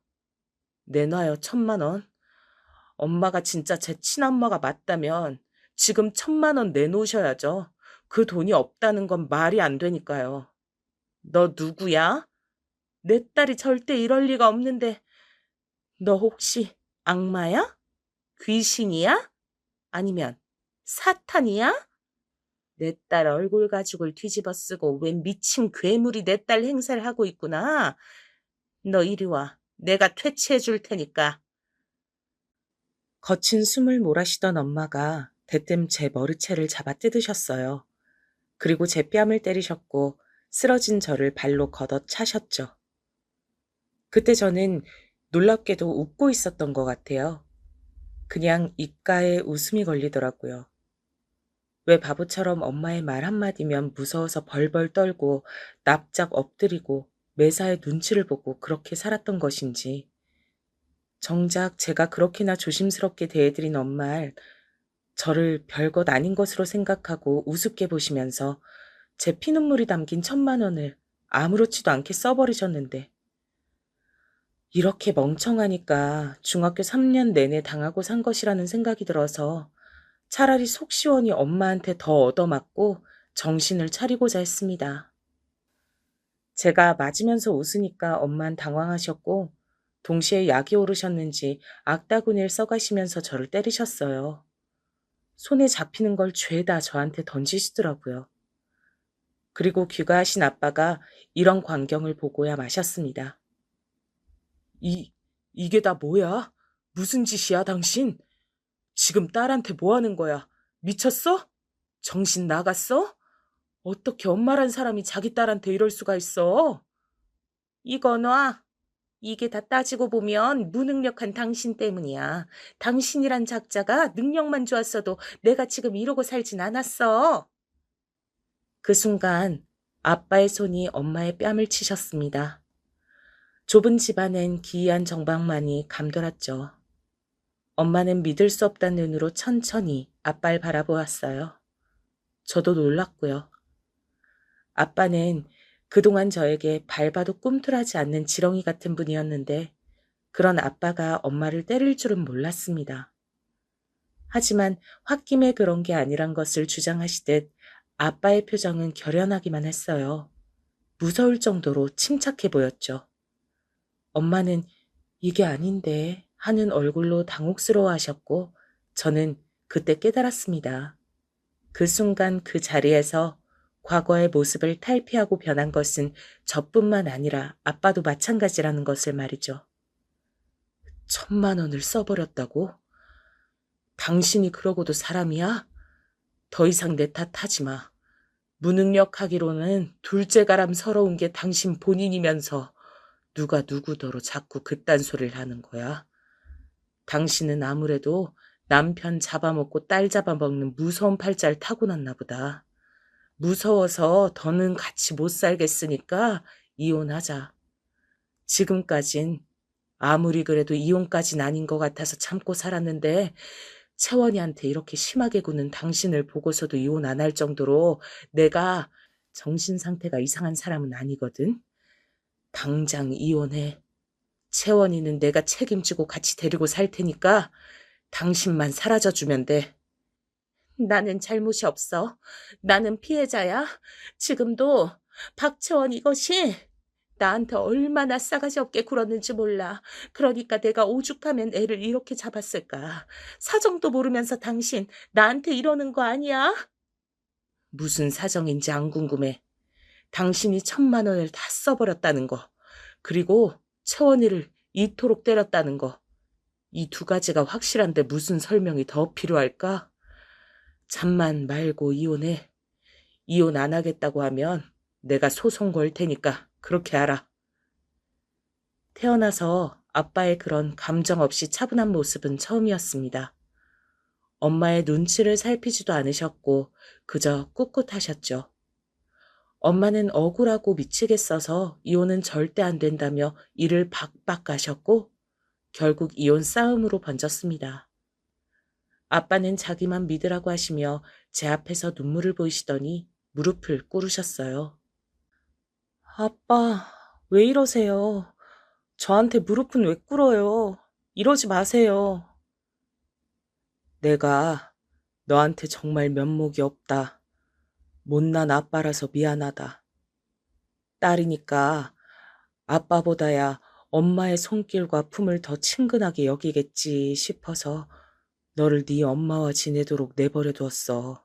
내놔요, 1,000만 원. 엄마가 진짜 제 친엄마가 맞다면 지금 1,000만 원 내놓으셔야죠. 그 돈이 없다는 건 말이 안 되니까요. 너 누구야? 내 딸이 절대 이럴 리가 없는데 너 혹시 악마야? 귀신이야? 아니면 사탄이야? 내 딸 얼굴 가죽을 뒤집어 쓰고 웬 미친 괴물이 내 딸 행세를 하고 있구나. 너 이리 와. 내가 퇴치해 줄 테니까. 거친 숨을 몰아쉬던 엄마가 대뜸 제 머리채를 잡아 뜯으셨어요. 그리고 제 뺨을 때리셨고 쓰러진 저를 발로 걷어 차셨죠. 그때 저는 놀랍게도 웃고 있었던 것 같아요. 그냥 입가에 웃음이 걸리더라고요. 왜 바보처럼 엄마의 말 한마디면 무서워서 벌벌 떨고 납작 엎드리고 매사에 눈치를 보고 그렇게 살았던 것인지. 정작 제가 그렇게나 조심스럽게 대해드린 엄마를 저를 별것 아닌 것으로 생각하고 우습게 보시면서 제 피눈물이 담긴 1,000만 원을 아무렇지도 않게 써버리셨는데 이렇게 멍청하니까 중학교 3년 내내 당하고 산 것이라는 생각이 들어서 차라리 속 시원히 엄마한테 더 얻어맞고 정신을 차리고자 했습니다. 제가 맞으면서 웃으니까 엄만 당황하셨고 동시에 약이 오르셨는지 악다구니를 써가시면서 저를 때리셨어요. 손에 잡히는 걸 죄다 저한테 던지시더라고요. 그리고 귀가하신 아빠가 이런 광경을 보고야 마셨습니다. 이게 다 뭐야? 무슨 짓이야, 당신? 지금 딸한테 뭐 하는 거야? 미쳤어? 정신 나갔어? 어떻게 엄마란 사람이 자기 딸한테 이럴 수가 있어? 이거 놔. 이게 다 따지고 보면 무능력한 당신 때문이야. 당신이란 작자가 능력만 좋았어도 내가 지금 이러고 살진 않았어. 그 순간 아빠의 손이 엄마의 뺨을 치셨습니다. 좁은 집안엔 기이한 정방만이 감돌았죠. 엄마는 믿을 수 없다는 눈으로 천천히 아빠를 바라보았어요. 저도 놀랐고요. 아빠는 그동안 저에게 밟아도 꿈틀하지 않는 지렁이 같은 분이었는데 그런 아빠가 엄마를 때릴 줄은 몰랐습니다. 하지만 홧김에 그런 게 아니란 것을 주장하시듯 아빠의 표정은 결연하기만 했어요. 무서울 정도로 침착해 보였죠. 엄마는 이게 아닌데 하는 얼굴로 당혹스러워 하셨고 저는 그때 깨달았습니다. 그 순간 그 자리에서 과거의 모습을 탈피하고 변한 것은 저뿐만 아니라 아빠도 마찬가지라는 것을 말이죠. 1,000만 원을 써버렸다고? 당신이 그러고도 사람이야? 더 이상 내 탓하지 마. 무능력하기로는 둘째가람 서러운 게 당신 본인이면서 누가 누구더러 자꾸 그딴 소리를 하는 거야. 당신은 아무래도 남편 잡아먹고 딸 잡아먹는 무서운 팔자를 타고났나 보다. 무서워서 더는 같이 못 살겠으니까 이혼하자. 지금까진 아무리 그래도 이혼까진 아닌 것 같아서 참고 살았는데 채원이한테 이렇게 심하게 구는 당신을 보고서도 이혼 안 할 정도로 내가 정신 상태가 이상한 사람은 아니거든. 당장 이혼해. 채원이는 내가 책임지고 같이 데리고 살 테니까 당신만 사라져주면 돼. 나는 잘못이 없어. 나는 피해자야. 지금도 박채원 이것이 나한테 얼마나 싸가지 없게 굴었는지 몰라. 그러니까 내가 오죽하면 애를 이렇게 잡았을까. 사정도 모르면서 당신 나한테 이러는 거 아니야? 무슨 사정인지 안 궁금해. 당신이 1,000만 원을 다 써버렸다는 거. 그리고 채원이를 이토록 때렸다는 거. 이 두 가지가 확실한데 무슨 설명이 더 필요할까? 잠만 말고 이혼해. 이혼 안 하겠다고 하면 내가 소송 걸 테니까 그렇게 알아. 태어나서 아빠의 그런 감정 없이 차분한 모습은 처음이었습니다. 엄마의 눈치를 살피지도 않으셨고 그저 꿋꿋하셨죠. 엄마는 억울하고 미치겠어서 이혼은 절대 안 된다며 이를 박박 가셨고 결국 이혼 싸움으로 번졌습니다. 아빠는 자기만 믿으라고 하시며 제 앞에서 눈물을 보이시더니 무릎을 꿇으셨어요. 아빠, 왜 이러세요? 저한테 무릎은 왜 꿇어요? 이러지 마세요. 내가 너한테 정말 면목이 없다. 못난 아빠라서 미안하다. 딸이니까 아빠보다야 엄마의 손길과 품을 더 친근하게 여기겠지 싶어서 너를 네 엄마와 지내도록 내버려 두었어.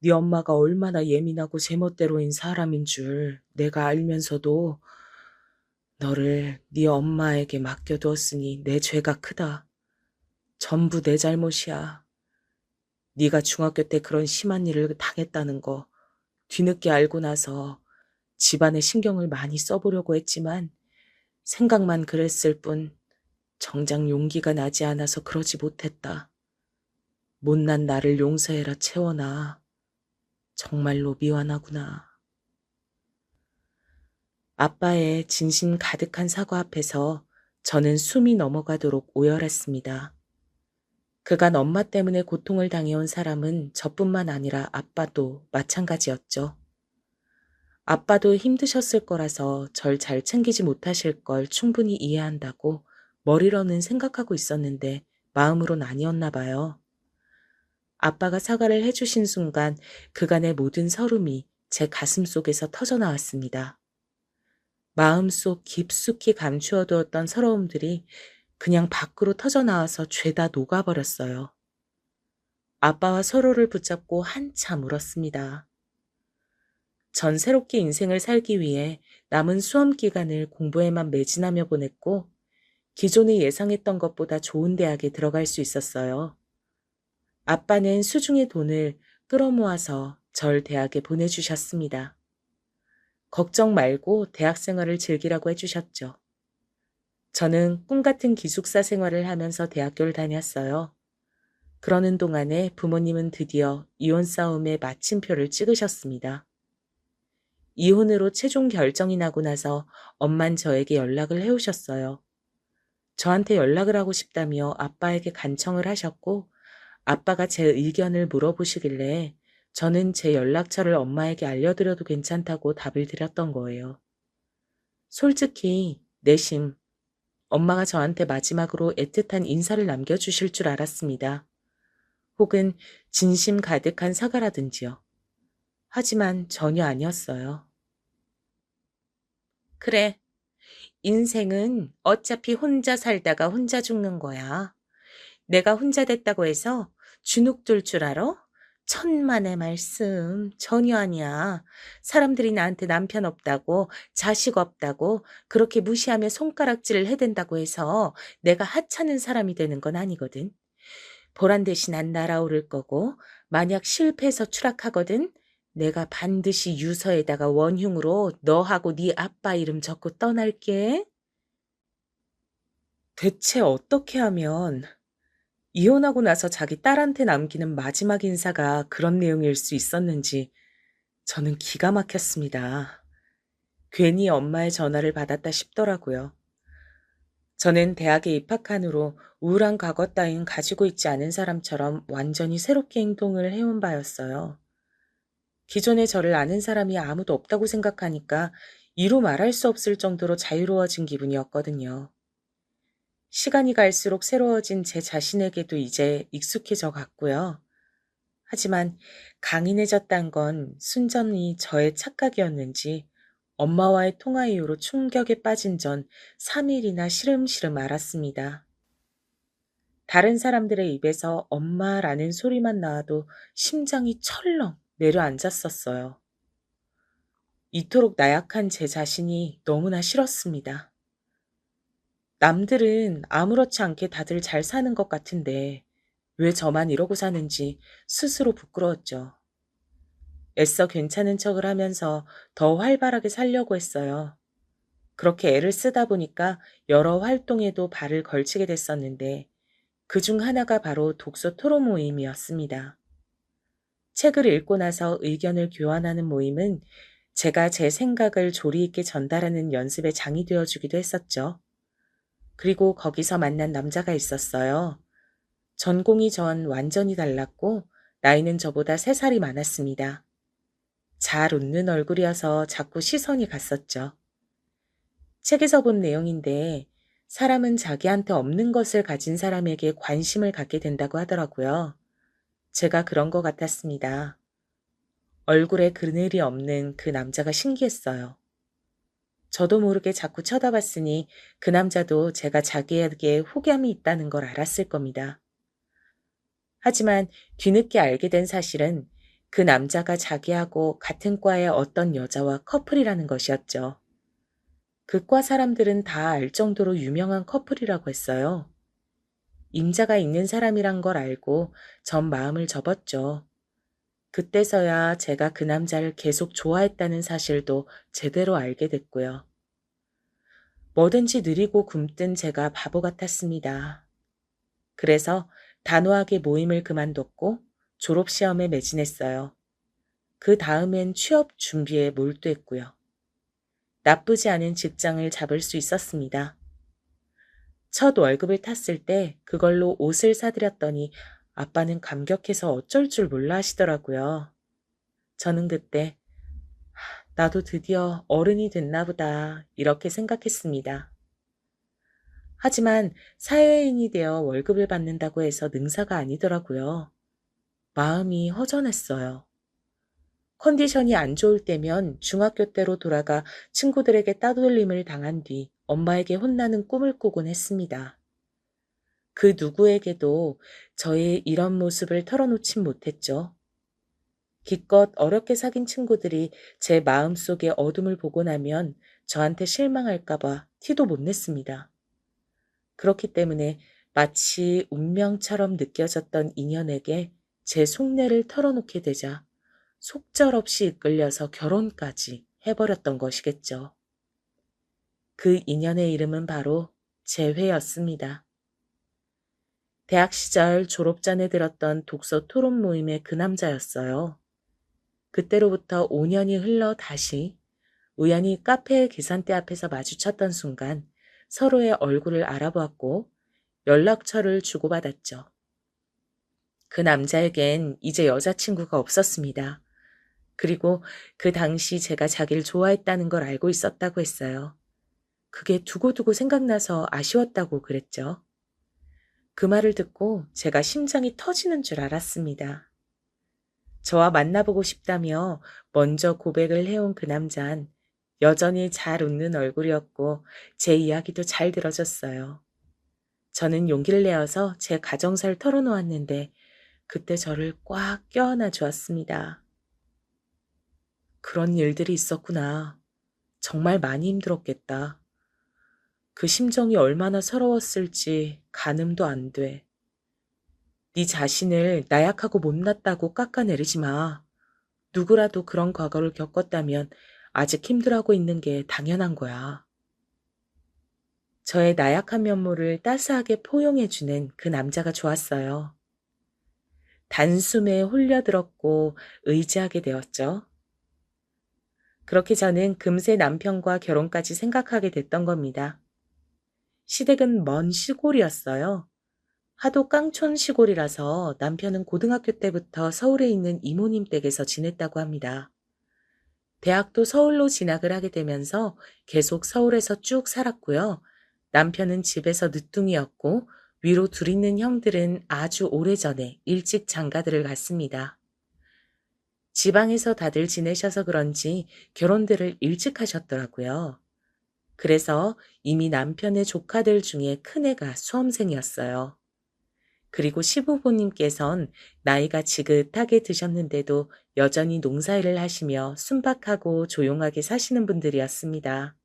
네 엄마가 얼마나 예민하고 제멋대로인 사람인 줄 내가 알면서도 너를 네 엄마에게 맡겨두었으니 내 죄가 크다. 전부 내 잘못이야. 네가 중학교 때 그런 심한 일을 당했다는 거 뒤늦게 알고 나서 집안에 신경을 많이 써보려고 했지만 생각만 그랬을 뿐 정작 용기가 나지 않아서 그러지 못했다. 못난 나를 용서해라 채원아. 정말로 미안하구나. 아빠의 진심 가득한 사과 앞에서 저는 숨이 넘어가도록 오열했습니다. 그간 엄마 때문에 고통을 당해온 사람은 저뿐만 아니라 아빠도 마찬가지였죠. 아빠도 힘드셨을 거라서 절 잘 챙기지 못하실 걸 충분히 이해한다고 머리로는 생각하고 있었는데 마음으론 아니었나 봐요. 아빠가 사과를 해주신 순간 그간의 모든 서름이 제 가슴 속에서 터져나왔습니다. 마음속 깊숙이 감추어두었던 서러움들이 그냥 밖으로 터져나와서 죄다 녹아버렸어요. 아빠와 서로를 붙잡고 한참 울었습니다. 전 새롭게 인생을 살기 위해 남은 수험 기간을 공부에만 매진하며 보냈고 기존에 예상했던 것보다 좋은 대학에 들어갈 수 있었어요. 아빠는 수중의 돈을 끌어모아서 절 대학에 보내주셨습니다. 걱정 말고 대학 생활을 즐기라고 해주셨죠. 저는 꿈같은 기숙사 생활을 하면서 대학교를 다녔어요. 그러는 동안에 부모님은 드디어 이혼 싸움의 마침표를 찍으셨습니다. 이혼으로 최종 결정이 나고 나서 엄만 저에게 연락을 해오셨어요. 저한테 연락을 하고 싶다며 아빠에게 간청을 하셨고 아빠가 제 의견을 물어보시길래 저는 제 연락처를 엄마에게 알려드려도 괜찮다고 답을 드렸던 거예요. 솔직히 내심 엄마가 저한테 마지막으로 애틋한 인사를 남겨주실 줄 알았습니다. 혹은 진심 가득한 사과라든지요. 하지만 전혀 아니었어요. 그래, 인생은 어차피 혼자 살다가 혼자 죽는 거야. 내가 혼자 됐다고 해서 주눅 둘 줄 알아? 천만의 말씀, 전혀 아니야. 사람들이 나한테 남편 없다고, 자식 없다고, 그렇게 무시하며 손가락질을 해댄다고 해서 내가 하찮은 사람이 되는 건 아니거든. 보란 듯이 난 날아오를 거고, 만약 실패해서 추락하거든, 내가 반드시 유서에다가 원흉으로 너하고 네 아빠 이름 적고 떠날게. 대체 어떻게 하면 이혼하고 나서 자기 딸한테 남기는 마지막 인사가 그런 내용일 수 있었는지 저는 기가 막혔습니다. 괜히 엄마의 전화를 받았다 싶더라고요. 저는 대학에 입학한 후로 우울한 과거 따윈 가지고 있지 않은 사람처럼 완전히 새롭게 행동을 해온 바였어요. 기존에 저를 아는 사람이 아무도 없다고 생각하니까 이루 말할 수 없을 정도로 자유로워진 기분이었거든요. 시간이 갈수록 새로워진 제 자신에게도 이제 익숙해져 갔고요. 하지만 강인해졌단 건 순전히 저의 착각이었는지 엄마와의 통화 이후로 충격에 빠진 전 3일이나 시름시름 앓았습니다. 다른 사람들의 입에서 엄마라는 소리만 나와도 심장이 철렁 내려앉았었어요. 이토록 나약한 제 자신이 너무나 싫었습니다. 남들은 아무렇지 않게 다들 잘 사는 것 같은데 왜 저만 이러고 사는지 스스로 부끄러웠죠. 애써 괜찮은 척을 하면서 더 활발하게 살려고 했어요. 그렇게 애를 쓰다 보니까 여러 활동에도 발을 걸치게 됐었는데 그중 하나가 바로 독서 토론 모임이었습니다. 책을 읽고 나서 의견을 교환하는 모임은 제가 제 생각을 조리 있게 전달하는 연습의 장이 되어주기도 했었죠. 그리고 거기서 만난 남자가 있었어요. 전공이 전 완전히 달랐고 나이는 저보다 3살이 많았습니다. 잘 웃는 얼굴이어서 자꾸 시선이 갔었죠. 책에서 본 내용인데 사람은 자기한테 없는 것을 가진 사람에게 관심을 갖게 된다고 하더라고요. 제가 그런 것 같았습니다. 얼굴에 그늘이 없는 그 남자가 신기했어요. 저도 모르게 자꾸 쳐다봤으니 그 남자도 제가 자기에게 호감이 있다는 걸 알았을 겁니다. 하지만 뒤늦게 알게 된 사실은 그 남자가 자기하고 같은 과의 어떤 여자와 커플이라는 것이었죠. 그 과 사람들은 다 알 정도로 유명한 커플이라고 했어요. 임자가 있는 사람이란 걸 알고 전 마음을 접었죠. 그때서야 제가 그 남자를 계속 좋아했다는 사실도 제대로 알게 됐고요. 뭐든지 느리고 굼뜬 제가 바보 같았습니다. 그래서 단호하게 모임을 그만뒀고 졸업시험에 매진했어요. 그 다음엔 취업 준비에 몰두했고요. 나쁘지 않은 직장을 잡을 수 있었습니다. 첫 월급을 탔을 때 그걸로 옷을 사드렸더니 아빠는 감격해서 어쩔 줄 몰라 하시더라고요. 저는 그때 나도 드디어 어른이 됐나 보다 이렇게 생각했습니다. 하지만 사회인이 되어 월급을 받는다고 해서 능사가 아니더라고요. 마음이 허전했어요. 컨디션이 안 좋을 때면 중학교 때로 돌아가 친구들에게 따돌림을 당한 뒤 엄마에게 혼나는 꿈을 꾸곤 했습니다. 그 누구에게도 저의 이런 모습을 털어놓진 못했죠. 기껏 어렵게 사귄 친구들이 제 마음속의 어둠을 보고 나면 저한테 실망할까봐 티도 못 냈습니다. 그렇기 때문에 마치 운명처럼 느껴졌던 인연에게 제 속내를 털어놓게 되자 속절없이 이끌려서 결혼까지 해버렸던 것이겠죠. 그 인연의 이름은 바로 재회였습니다. 대학 시절 졸업 전에 들었던 독서 토론 모임의 그 남자였어요. 그때로부터 5년이 흘러 다시 우연히 카페 계산대 앞에서 마주쳤던 순간 서로의 얼굴을 알아보았고 연락처를 주고받았죠. 그 남자에겐 이제 여자친구가 없었습니다. 그리고 그 당시 제가 자기를 좋아했다는 걸 알고 있었다고 했어요. 그게 두고두고 생각나서 아쉬웠다고 그랬죠. 그 말을 듣고 제가 심장이 터지는 줄 알았습니다. 저와 만나보고 싶다며 먼저 고백을 해온 그 남잔 여전히 잘 웃는 얼굴이었고 제 이야기도 잘 들어줬어요. 저는 용기를 내어서 제 가정사를 털어놓았는데 그때 저를 꽉 껴안아 주었습니다. 그런 일들이 있었구나. 정말 많이 힘들었겠다. 그 심정이 얼마나 서러웠을지 가늠도 안 돼. 네 자신을 나약하고 못났다고 깎아내리지 마. 누구라도 그런 과거를 겪었다면 아직 힘들어하고 있는 게 당연한 거야. 저의 나약한 면모를 따스하게 포용해주는 그 남자가 좋았어요. 단숨에 홀려들었고 의지하게 되었죠. 그렇게 저는 금세 남편과 결혼까지 생각하게 됐던 겁니다. 시댁은 먼 시골이었어요. 하도 깡촌 시골이라서 남편은 고등학교 때부터 서울에 있는 이모님 댁에서 지냈다고 합니다. 대학도 서울로 진학을 하게 되면서 계속 서울에서 쭉 살았고요. 남편은 집에서 늦둥이였고 위로 둘 있는 형들은 아주 오래전에 일찍 장가들을 갔습니다. 지방에서 다들 지내셔서 그런지 결혼들을 일찍 하셨더라고요. 그래서 이미 남편의 조카들 중에 큰애가 수험생이었어요. 그리고 시부모님께선 나이가 지긋하게 드셨는데도 여전히 농사일을 하시며 순박하고 조용하게 사시는 분들이었습니다.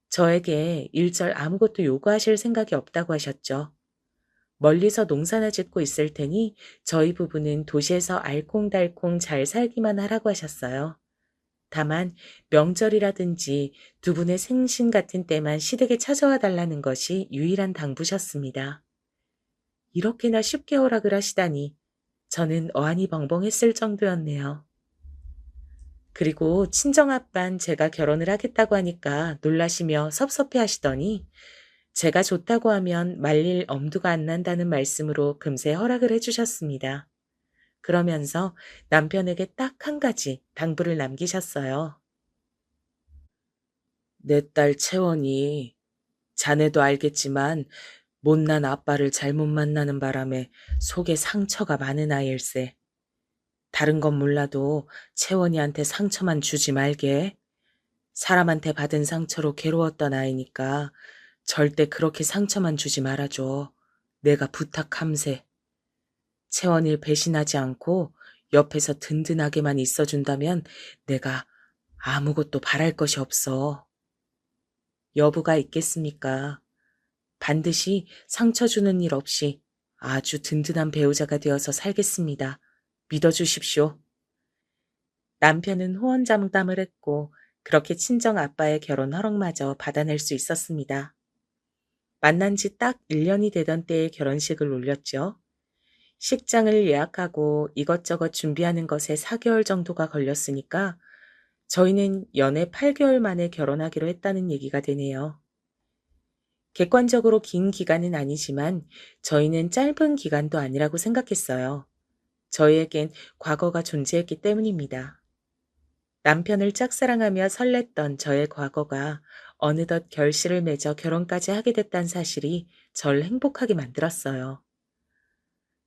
저에게 일절 아무것도 요구하실 생각이 없다고 하셨죠. 멀리서 농사나 짓고 있을 테니 저희 부부는 도시에서 알콩달콩 잘 살기만 하라고 하셨어요. 다만 명절이라든지 두 분의 생신 같은 때만 시댁에 찾아와 달라는 것이 유일한 당부셨습니다. 이렇게나 쉽게 허락을 하시다니 저는 어안이 벙벙했을 정도였네요. 그리고 친정아빤 제가 결혼을 하겠다고 하니까 놀라시며 섭섭해 하시더니 제가 좋다고 하면 말릴 엄두가 안 난다는 말씀으로 금세 허락을 해주셨습니다. 그러면서 남편에게 딱 한 가지 당부를 남기셨어요. 내 딸 채원이 자네도 알겠지만 못난 아빠를 잘못 만나는 바람에 속에 상처가 많은 아이일세. 다른 건 몰라도 채원이한테 상처만 주지 말게. 사람한테 받은 상처로 괴로웠던 아이니까 절대 그렇게 상처만 주지 말아줘. 내가 부탁함세. 채원이를 배신하지 않고 옆에서 든든하게만 있어준다면 내가 아무것도 바랄 것이 없어. 여부가 있겠습니까? 반드시 상처 주는 일 없이 아주 든든한 배우자가 되어서 살겠습니다. 믿어주십시오. 남편은 호언장담을 했고 그렇게 친정 아빠의 결혼 허락마저 받아낼 수 있었습니다. 만난 지 딱 1년이 되던 때에 결혼식을 올렸죠. 식장을 예약하고 이것저것 준비하는 것에 4개월 정도가 걸렸으니까 저희는 연애 8개월 만에 결혼하기로 했다는 얘기가 되네요. 객관적으로 긴 기간은 아니지만 저희는 짧은 기간도 아니라고 생각했어요. 저희에겐 과거가 존재했기 때문입니다. 남편을 짝사랑하며 설렜던 저의 과거가 어느덧 결실을 맺어 결혼까지 하게 됐다는 사실이 절 행복하게 만들었어요.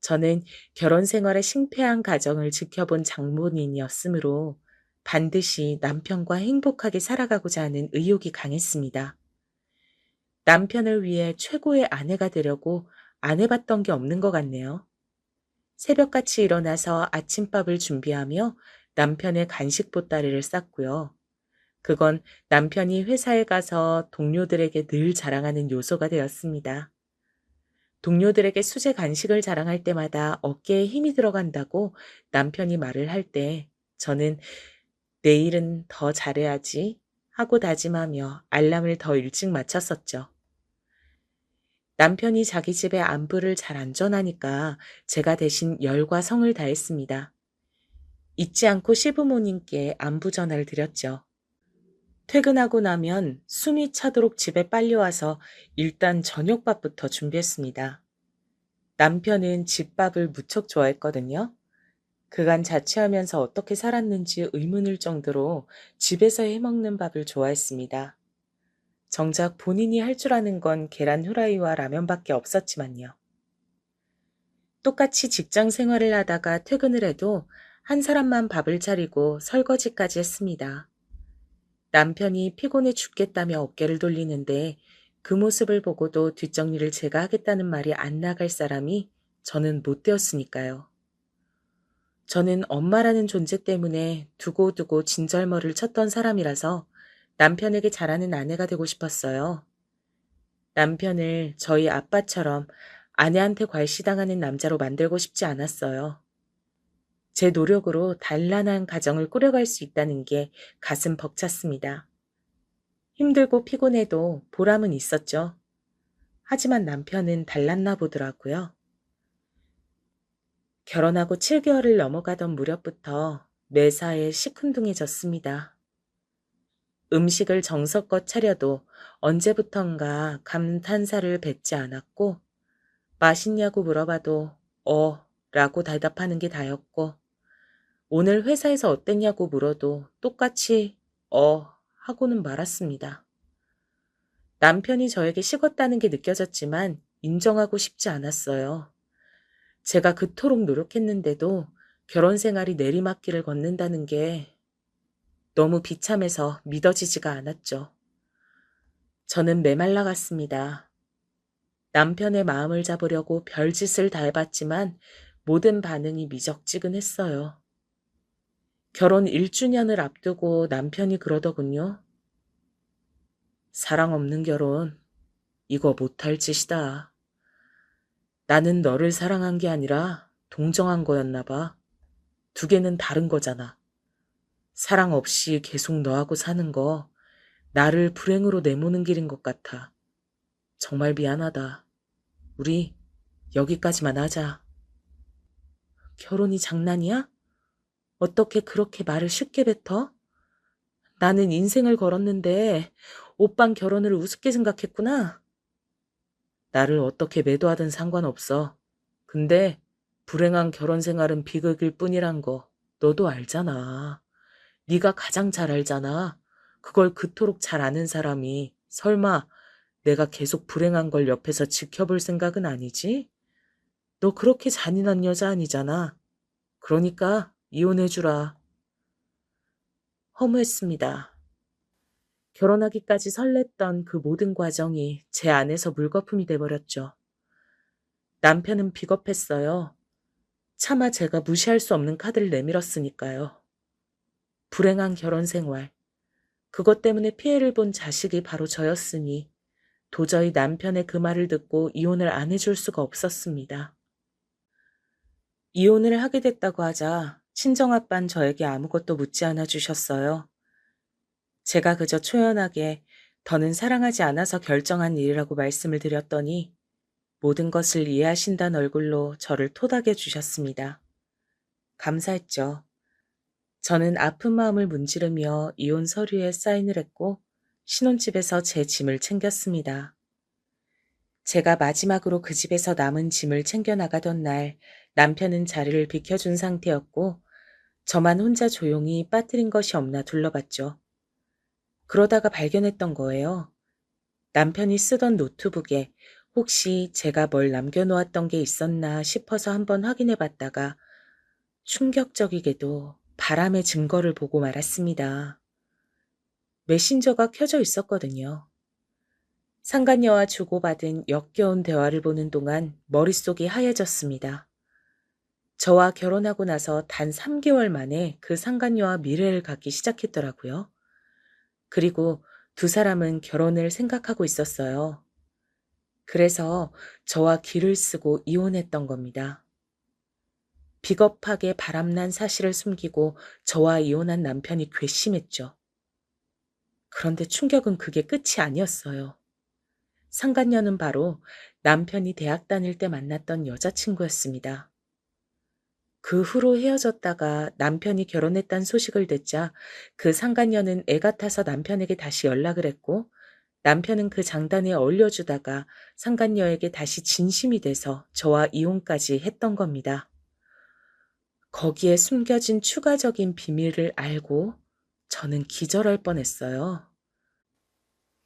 저는 결혼 생활의 싱패한 가정을 지켜본 장본인이었으므로 반드시 남편과 행복하게 살아가고자 하는 의욕이 강했습니다. 남편을 위해 최고의 아내가 되려고 안 해봤던 게 없는 것 같네요. 새벽같이 일어나서 아침밥을 준비하며 남편의 간식 보따리를 쌌고요. 그건 남편이 회사에 가서 동료들에게 늘 자랑하는 요소가 되었습니다. 동료들에게 수제 간식을 자랑할 때마다 어깨에 힘이 들어간다고 남편이 말을 할 때 저는 내일은 더 잘해야지 하고 다짐하며 알람을 더 일찍 맞췄었죠. 남편이 자기 집에 안부를 잘 안 전하니까 제가 대신 열과 성을 다했습니다. 잊지 않고 시부모님께 안부 전화를 드렸죠. 퇴근하고 나면 숨이 차도록 집에 빨리 와서 일단 저녁밥부터 준비했습니다. 남편은 집밥을 무척 좋아했거든요. 그간 자취하면서 어떻게 살았는지 의문일 정도로 집에서 해먹는 밥을 좋아했습니다. 정작 본인이 할 줄 아는 건 계란 후라이와 라면밖에 없었지만요. 똑같이 직장 생활을 하다가 퇴근을 해도 한 사람만 밥을 차리고 설거지까지 했습니다. 남편이 피곤해 죽겠다며 어깨를 돌리는데 그 모습을 보고도 뒷정리를 제가 하겠다는 말이 안 나갈 사람이 저는 못 되었으니까요. 저는 엄마라는 존재 때문에 두고두고 진절머리를 쳤던 사람이라서 남편에게 잘하는 아내가 되고 싶었어요. 남편을 저희 아빠처럼 아내한테 괄시당하는 남자로 만들고 싶지 않았어요. 제 노력으로 단란한 가정을 꾸려갈 수 있다는 게 가슴 벅찼습니다. 힘들고 피곤해도 보람은 있었죠. 하지만 남편은 달랐나 보더라고요. 결혼하고 7개월을 넘어가던 무렵부터 매사에 시큰둥해졌습니다. 음식을 정성껏 차려도 언제부턴가 감탄사를 뱉지 않았고, 맛있냐고 물어봐도 라고 대답하는 게 다였고, 오늘 회사에서 어땠냐고 물어도 똑같이 하고는 말았습니다. 남편이 저에게 식었다는 게 느껴졌지만 인정하고 싶지 않았어요. 제가 그토록 노력했는데도 결혼 생활이 내리막길을 걷는다는 게 너무 비참해서 믿어지지가 않았죠. 저는 메말라갔습니다. 남편의 마음을 잡으려고 별짓을 다 해봤지만 모든 반응이 미적지근했어요. 결혼 1주년을 앞두고 남편이 그러더군요. 사랑 없는 결혼, 이거 못할 짓이다. 나는 너를 사랑한 게 아니라 동정한 거였나 봐. 두 개는 다른 거잖아. 사랑 없이 계속 너하고 사는 거 나를 불행으로 내모는 길인 것 같아. 정말 미안하다. 우리 여기까지만 하자. 결혼이 장난이야? 어떻게 그렇게 말을 쉽게 뱉어? 나는 인생을 걸었는데 오빤 결혼을 우습게 생각했구나. 나를 어떻게 매도하든 상관없어. 근데 불행한 결혼 생활은 비극일 뿐이란 거 너도 알잖아. 네가 가장 잘 알잖아. 그걸 그토록 잘 아는 사람이 설마 내가 계속 불행한 걸 옆에서 지켜볼 생각은 아니지? 너 그렇게 잔인한 여자 아니잖아. 그러니까 이혼해주라. 허무했습니다. 결혼하기까지 설렜던 그 모든 과정이 제 안에서 물거품이 돼버렸죠. 남편은 비겁했어요. 차마 제가 무시할 수 없는 카드를 내밀었으니까요. 불행한 결혼 생활. 그것 때문에 피해를 본 자식이 바로 저였으니 도저히 남편의 그 말을 듣고 이혼을 안 해줄 수가 없었습니다. 이혼을 하게 됐다고 하자 친정아빤 저에게 아무것도 묻지 않아 주셨어요. 제가 그저 초연하게 더는 사랑하지 않아서 결정한 일이라고 말씀을 드렸더니 모든 것을 이해하신다는 얼굴로 저를 토닥여 주셨습니다. 감사했죠. 저는 아픈 마음을 문지르며 이혼 서류에 사인을 했고 신혼집에서 제 짐을 챙겼습니다. 제가 마지막으로 그 집에서 남은 짐을 챙겨나가던 날 남편은 자리를 비켜준 상태였고 저만 혼자 조용히 빠뜨린 것이 없나 둘러봤죠. 그러다가 발견했던 거예요. 남편이 쓰던 노트북에 혹시 제가 뭘 남겨놓았던 게 있었나 싶어서 한번 확인해 봤다가 충격적이게도 바람의 증거를 보고 말았습니다. 메신저가 켜져 있었거든요. 상간녀와 주고받은 역겨운 대화를 보는 동안 머릿속이 하얘졌습니다. 저와 결혼하고 나서 단 3개월 만에 그 상간녀와 미래를 갖기 시작했더라고요. 그리고 두 사람은 결혼을 생각하고 있었어요. 그래서 저와 길을 쓰고 이혼했던 겁니다. 비겁하게 바람난 사실을 숨기고 저와 이혼한 남편이 괘씸했죠. 그런데 충격은 그게 끝이 아니었어요. 상간녀는 바로 남편이 대학 다닐 때 만났던 여자친구였습니다. 그 후로 헤어졌다가 남편이 결혼했다는 소식을 듣자 그 상간녀는 애 같아서 남편에게 다시 연락을 했고 남편은 그 장단에 어울려주다가 상간녀에게 다시 진심이 돼서 저와 이혼까지 했던 겁니다. 거기에 숨겨진 추가적인 비밀을 알고 저는 기절할 뻔했어요.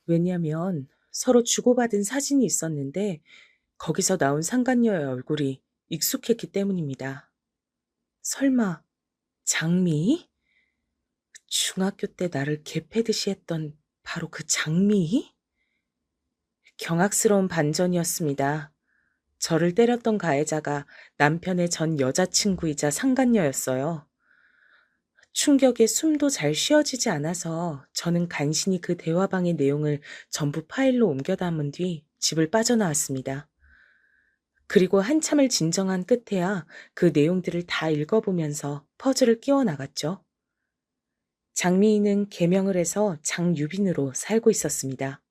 왜냐면 서로 주고받은 사진이 있었는데 거기서 나온 상간녀의 얼굴이 익숙했기 때문입니다. 설마 장미? 중학교 때 나를 개패듯이 했던 바로 그 장미? 경악스러운 반전이었습니다. 저를 때렸던 가해자가 남편의 전 여자친구이자 상간녀였어요. 충격에 숨도 잘 쉬어지지 않아서 저는 간신히 그 대화방의 내용을 전부 파일로 옮겨 담은 뒤 집을 빠져나왔습니다. 그리고 한참을 진정한 끝에야 그 내용들을 다 읽어보면서 퍼즐을 끼워 나갔죠. 장미인은 개명을 해서 장유빈으로 살고 있었습니다.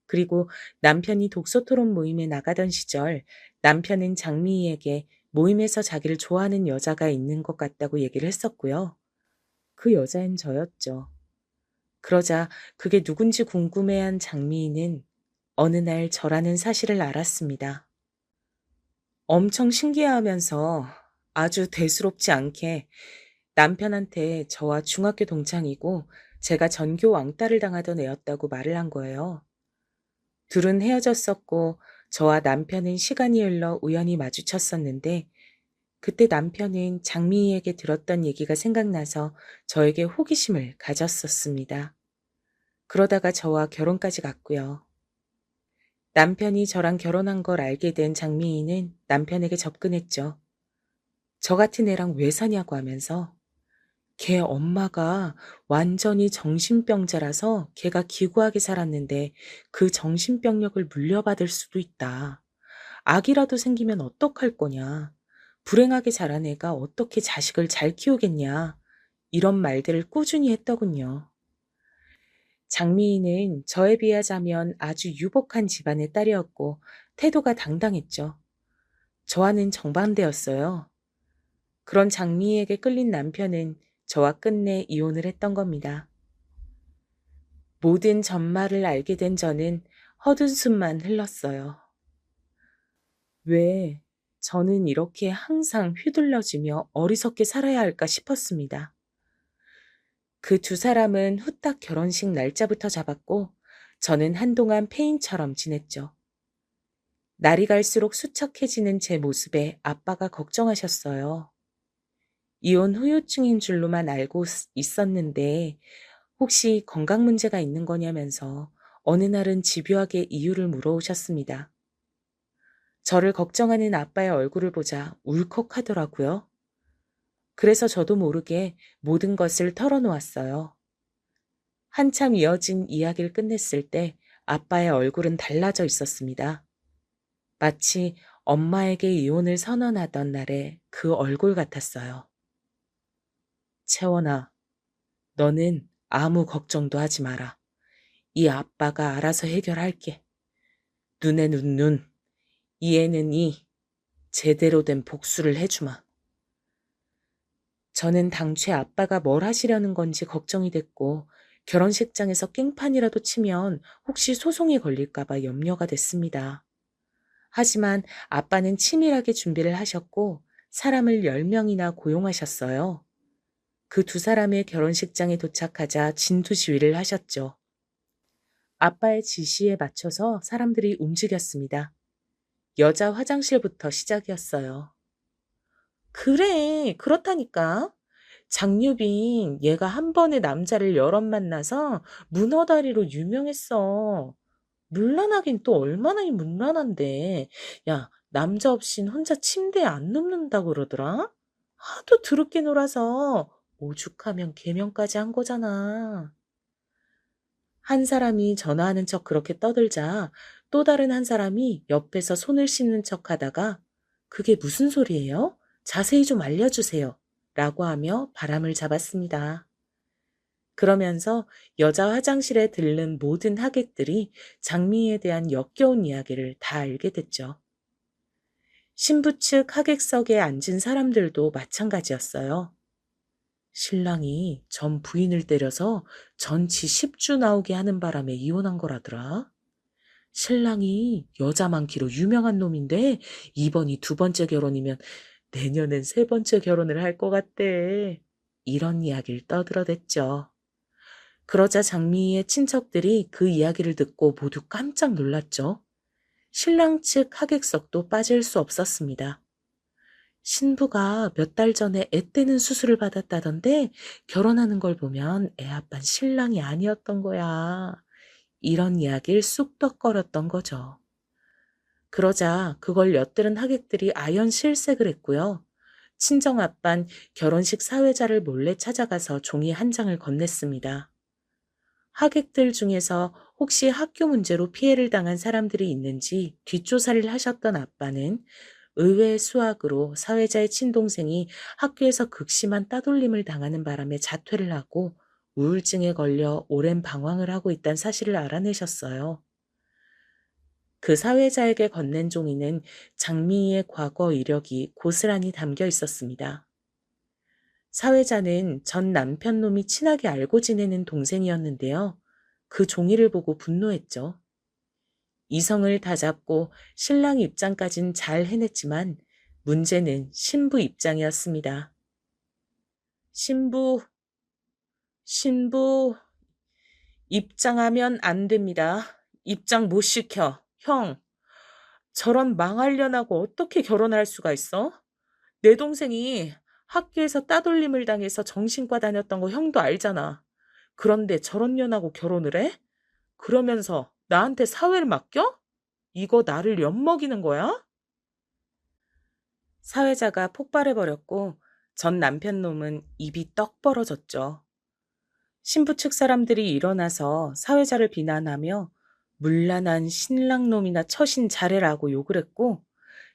그리고 남편이 독서 토론 모임에 나가던 시절 남편은 장미희에게 모임에서 자기를 좋아하는 여자가 있는 것 같다고 얘기를 했었고요. 그 여자는 저였죠. 그러자 그게 누군지 궁금해한 장미희는 어느 날 저라는 사실을 알았습니다. 엄청 신기해하면서 아주 대수롭지 않게 남편한테 저와 중학교 동창이고 제가 전교 왕따를 당하던 애였다고 말을 한 거예요. 둘은 헤어졌었고 저와 남편은 시간이 흘러 우연히 마주쳤었는데 그때 남편은 장미희에게 들었던 얘기가 생각나서 저에게 호기심을 가졌었습니다. 그러다가 저와 결혼까지 갔고요. 남편이 저랑 결혼한 걸 알게 된 장미희는 남편에게 접근했죠. 저 같은 애랑 왜 사냐고 하면서 걔 엄마가 완전히 정신병자라서 걔가 기구하게 살았는데 그 정신병력을 물려받을 수도 있다. 아기라도 생기면 어떡할 거냐. 불행하게 자란 애가 어떻게 자식을 잘 키우겠냐. 이런 말들을 꾸준히 했더군요. 장미희는 저에 비하자면 아주 유복한 집안의 딸이었고 태도가 당당했죠. 저와는 정반대였어요. 그런 장미희에게 끌린 남편은 저와 끝내 이혼을 했던 겁니다. 모든 전말을 알게 된 저는 헛웃음만 흘렀어요. 왜 저는 이렇게 항상 휘둘러지며 어리석게 살아야 할까 싶었습니다. 그 두 사람은 후딱 결혼식 날짜부터 잡았고 저는 한동안 폐인처럼 지냈죠. 날이 갈수록 수척해지는 제 모습에 아빠가 걱정하셨어요. 이혼 후유증인 줄로만 알고 있었는데 혹시 건강 문제가 있는 거냐면서 어느 날은 집요하게 이유를 물어오셨습니다. 저를 걱정하는 아빠의 얼굴을 보자 울컥하더라고요. 그래서 저도 모르게 모든 것을 털어놓았어요. 한참 이어진 이야기를 끝냈을 때 아빠의 얼굴은 달라져 있었습니다. 마치 엄마에게 이혼을 선언하던 날의 그 얼굴 같았어요. 채원아, 너는 아무 걱정도 하지 마라. 이 아빠가 알아서 해결할게. 눈에는 눈, 이에는 이, 제대로 된 복수를 해주마. 저는 당최 아빠가 뭘 하시려는 건지 걱정이 됐고 결혼식장에서 깽판이라도 치면 혹시 소송이 걸릴까봐 염려가 됐습니다. 하지만 아빠는 치밀하게 준비를 하셨고 사람을 10명이나 고용하셨어요. 그 두 사람의 결혼식장에 도착하자 진두지휘를 하셨죠. 아빠의 지시에 맞춰서 사람들이 움직였습니다. 여자 화장실부터 시작이었어요. 그래, 그렇다니까. 장유빈, 얘가 한 번에 남자를 여럿 만나서 문어다리로 유명했어. 문란하긴 또 얼마나 문란한데. 야, 남자 없인 혼자 침대에 안 눕는다고 그러더라? 하도 더럽게 놀아서 오죽하면 개명까지 한 거잖아. 한 사람이 전화하는 척 그렇게 떠들자 또 다른 한 사람이 옆에서 손을 씻는 척 하다가 그게 무슨 소리예요? 자세히 좀 알려주세요. 라고 하며 바람을 잡았습니다. 그러면서 여자 화장실에 들른 모든 하객들이 장미에 대한 역겨운 이야기를 다 알게 됐죠. 신부 측 하객석에 앉은 사람들도 마찬가지였어요. 신랑이 전 부인을 때려서 전치 10주 나오게 하는 바람에 이혼한 거라더라. 신랑이 여자 많기로 유명한 놈인데 이번이 두 번째 결혼이면 내년엔 세 번째 결혼을 할 것 같대. 이런 이야기를 떠들어댔죠. 그러자 장미희의 친척들이 그 이야기를 듣고 모두 깜짝 놀랐죠. 신랑 측 하객석도 빠질 수 없었습니다. 신부가 몇 달 전에 애 떼는 수술을 받았다던데 결혼하는 걸 보면 애 아빠는 신랑이 아니었던 거야. 이런 이야기를 쑥덕거렸던 거죠. 그러자 그걸 엿들은 하객들이 아연 실색을 했고요. 친정아빤 결혼식 사회자를 몰래 찾아가서 종이 한 장을 건넸습니다. 하객들 중에서 혹시 학교 문제로 피해를 당한 사람들이 있는지 뒷조사를 하셨던 아빠는 의외의 수학으로 사회자의 친동생이 학교에서 극심한 따돌림을 당하는 바람에 자퇴를 하고 우울증에 걸려 오랜 방황을 하고 있다는 사실을 알아내셨어요. 그 사회자에게 건넨 종이는 장미희의 과거 이력이 고스란히 담겨 있었습니다. 사회자는 전 남편 놈이 친하게 알고 지내는 동생이었는데요. 그 종이를 보고 분노했죠. 이성을 다잡고 신랑 입장까진 잘 해냈지만 문제는 신부 입장이었습니다. 신부, 신부, 입장하면 안 됩니다. 입장 못 시켜. 형, 저런 망할년하고 어떻게 결혼할 수가 있어? 내 동생이 학교에서 따돌림을 당해서 정신과 다녔던 거 형도 알잖아. 그런데 저런 년하고 결혼을 해? 그러면서 나한테 사회를 맡겨? 이거 나를 엿먹이는 거야? 사회자가 폭발해버렸고 전 남편 놈은 입이 떡 벌어졌죠. 신부 측 사람들이 일어나서 사회자를 비난하며 문란한 신랑 놈이나 처신 잘해라고 욕을 했고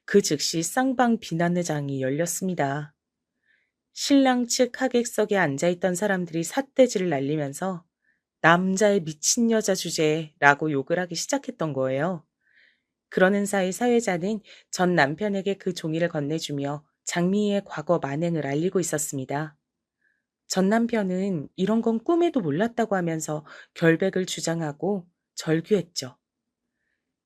그 즉시 쌍방 비난회장이 열렸습니다. 신랑 측 하객석에 앉아있던 사람들이 삿대질을 날리면서 남자의 미친 여자 주제라고 욕을 하기 시작했던 거예요. 그러는 사이 사회자는 전 남편에게 그 종이를 건네주며 장미희의 과거 만행을 알리고 있었습니다. 전 남편은 이런 건 꿈에도 몰랐다고 하면서 결백을 주장하고 절규했죠.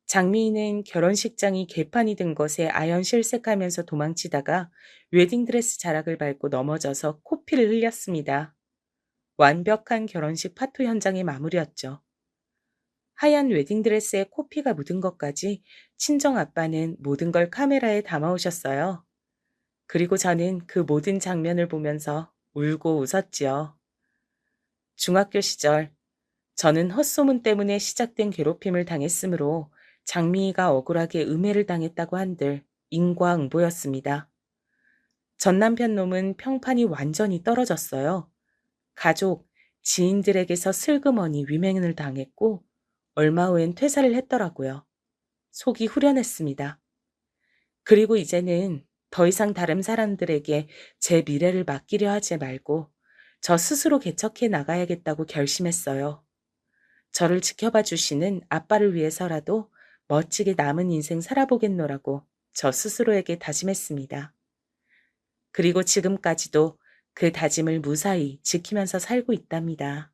장미희는 결혼식장이 개판이 든 것에 아연실색하면서 도망치다가 웨딩드레스 자락을 밟고 넘어져서 코피를 흘렸습니다. 완벽한 결혼식 파토 현장의 마무리였죠. 하얀 웨딩드레스에 코피가 묻은 것까지 친정아빠는 모든 걸 카메라에 담아오셨어요. 그리고 저는 그 모든 장면을 보면서 울고 웃었지요. 중학교 시절 저는 헛소문 때문에 시작된 괴롭힘을 당했으므로 장미희가 억울하게 음해를 당했다고 한들 인과응보였습니다. 전 남편 놈은 평판이 완전히 떨어졌어요. 가족, 지인들에게서 슬그머니 위맹을 당했고 얼마 후엔 퇴사를 했더라고요. 속이 후련했습니다. 그리고 이제는 더 이상 다른 사람들에게 제 미래를 맡기려 하지 말고 저 스스로 개척해 나가야겠다고 결심했어요. 저를 지켜봐 주시는 아빠를 위해서라도 멋지게 남은 인생 살아보겠노라고 저 스스로에게 다짐했습니다. 그리고 지금까지도 그 다짐을 무사히 지키면서 살고 있답니다.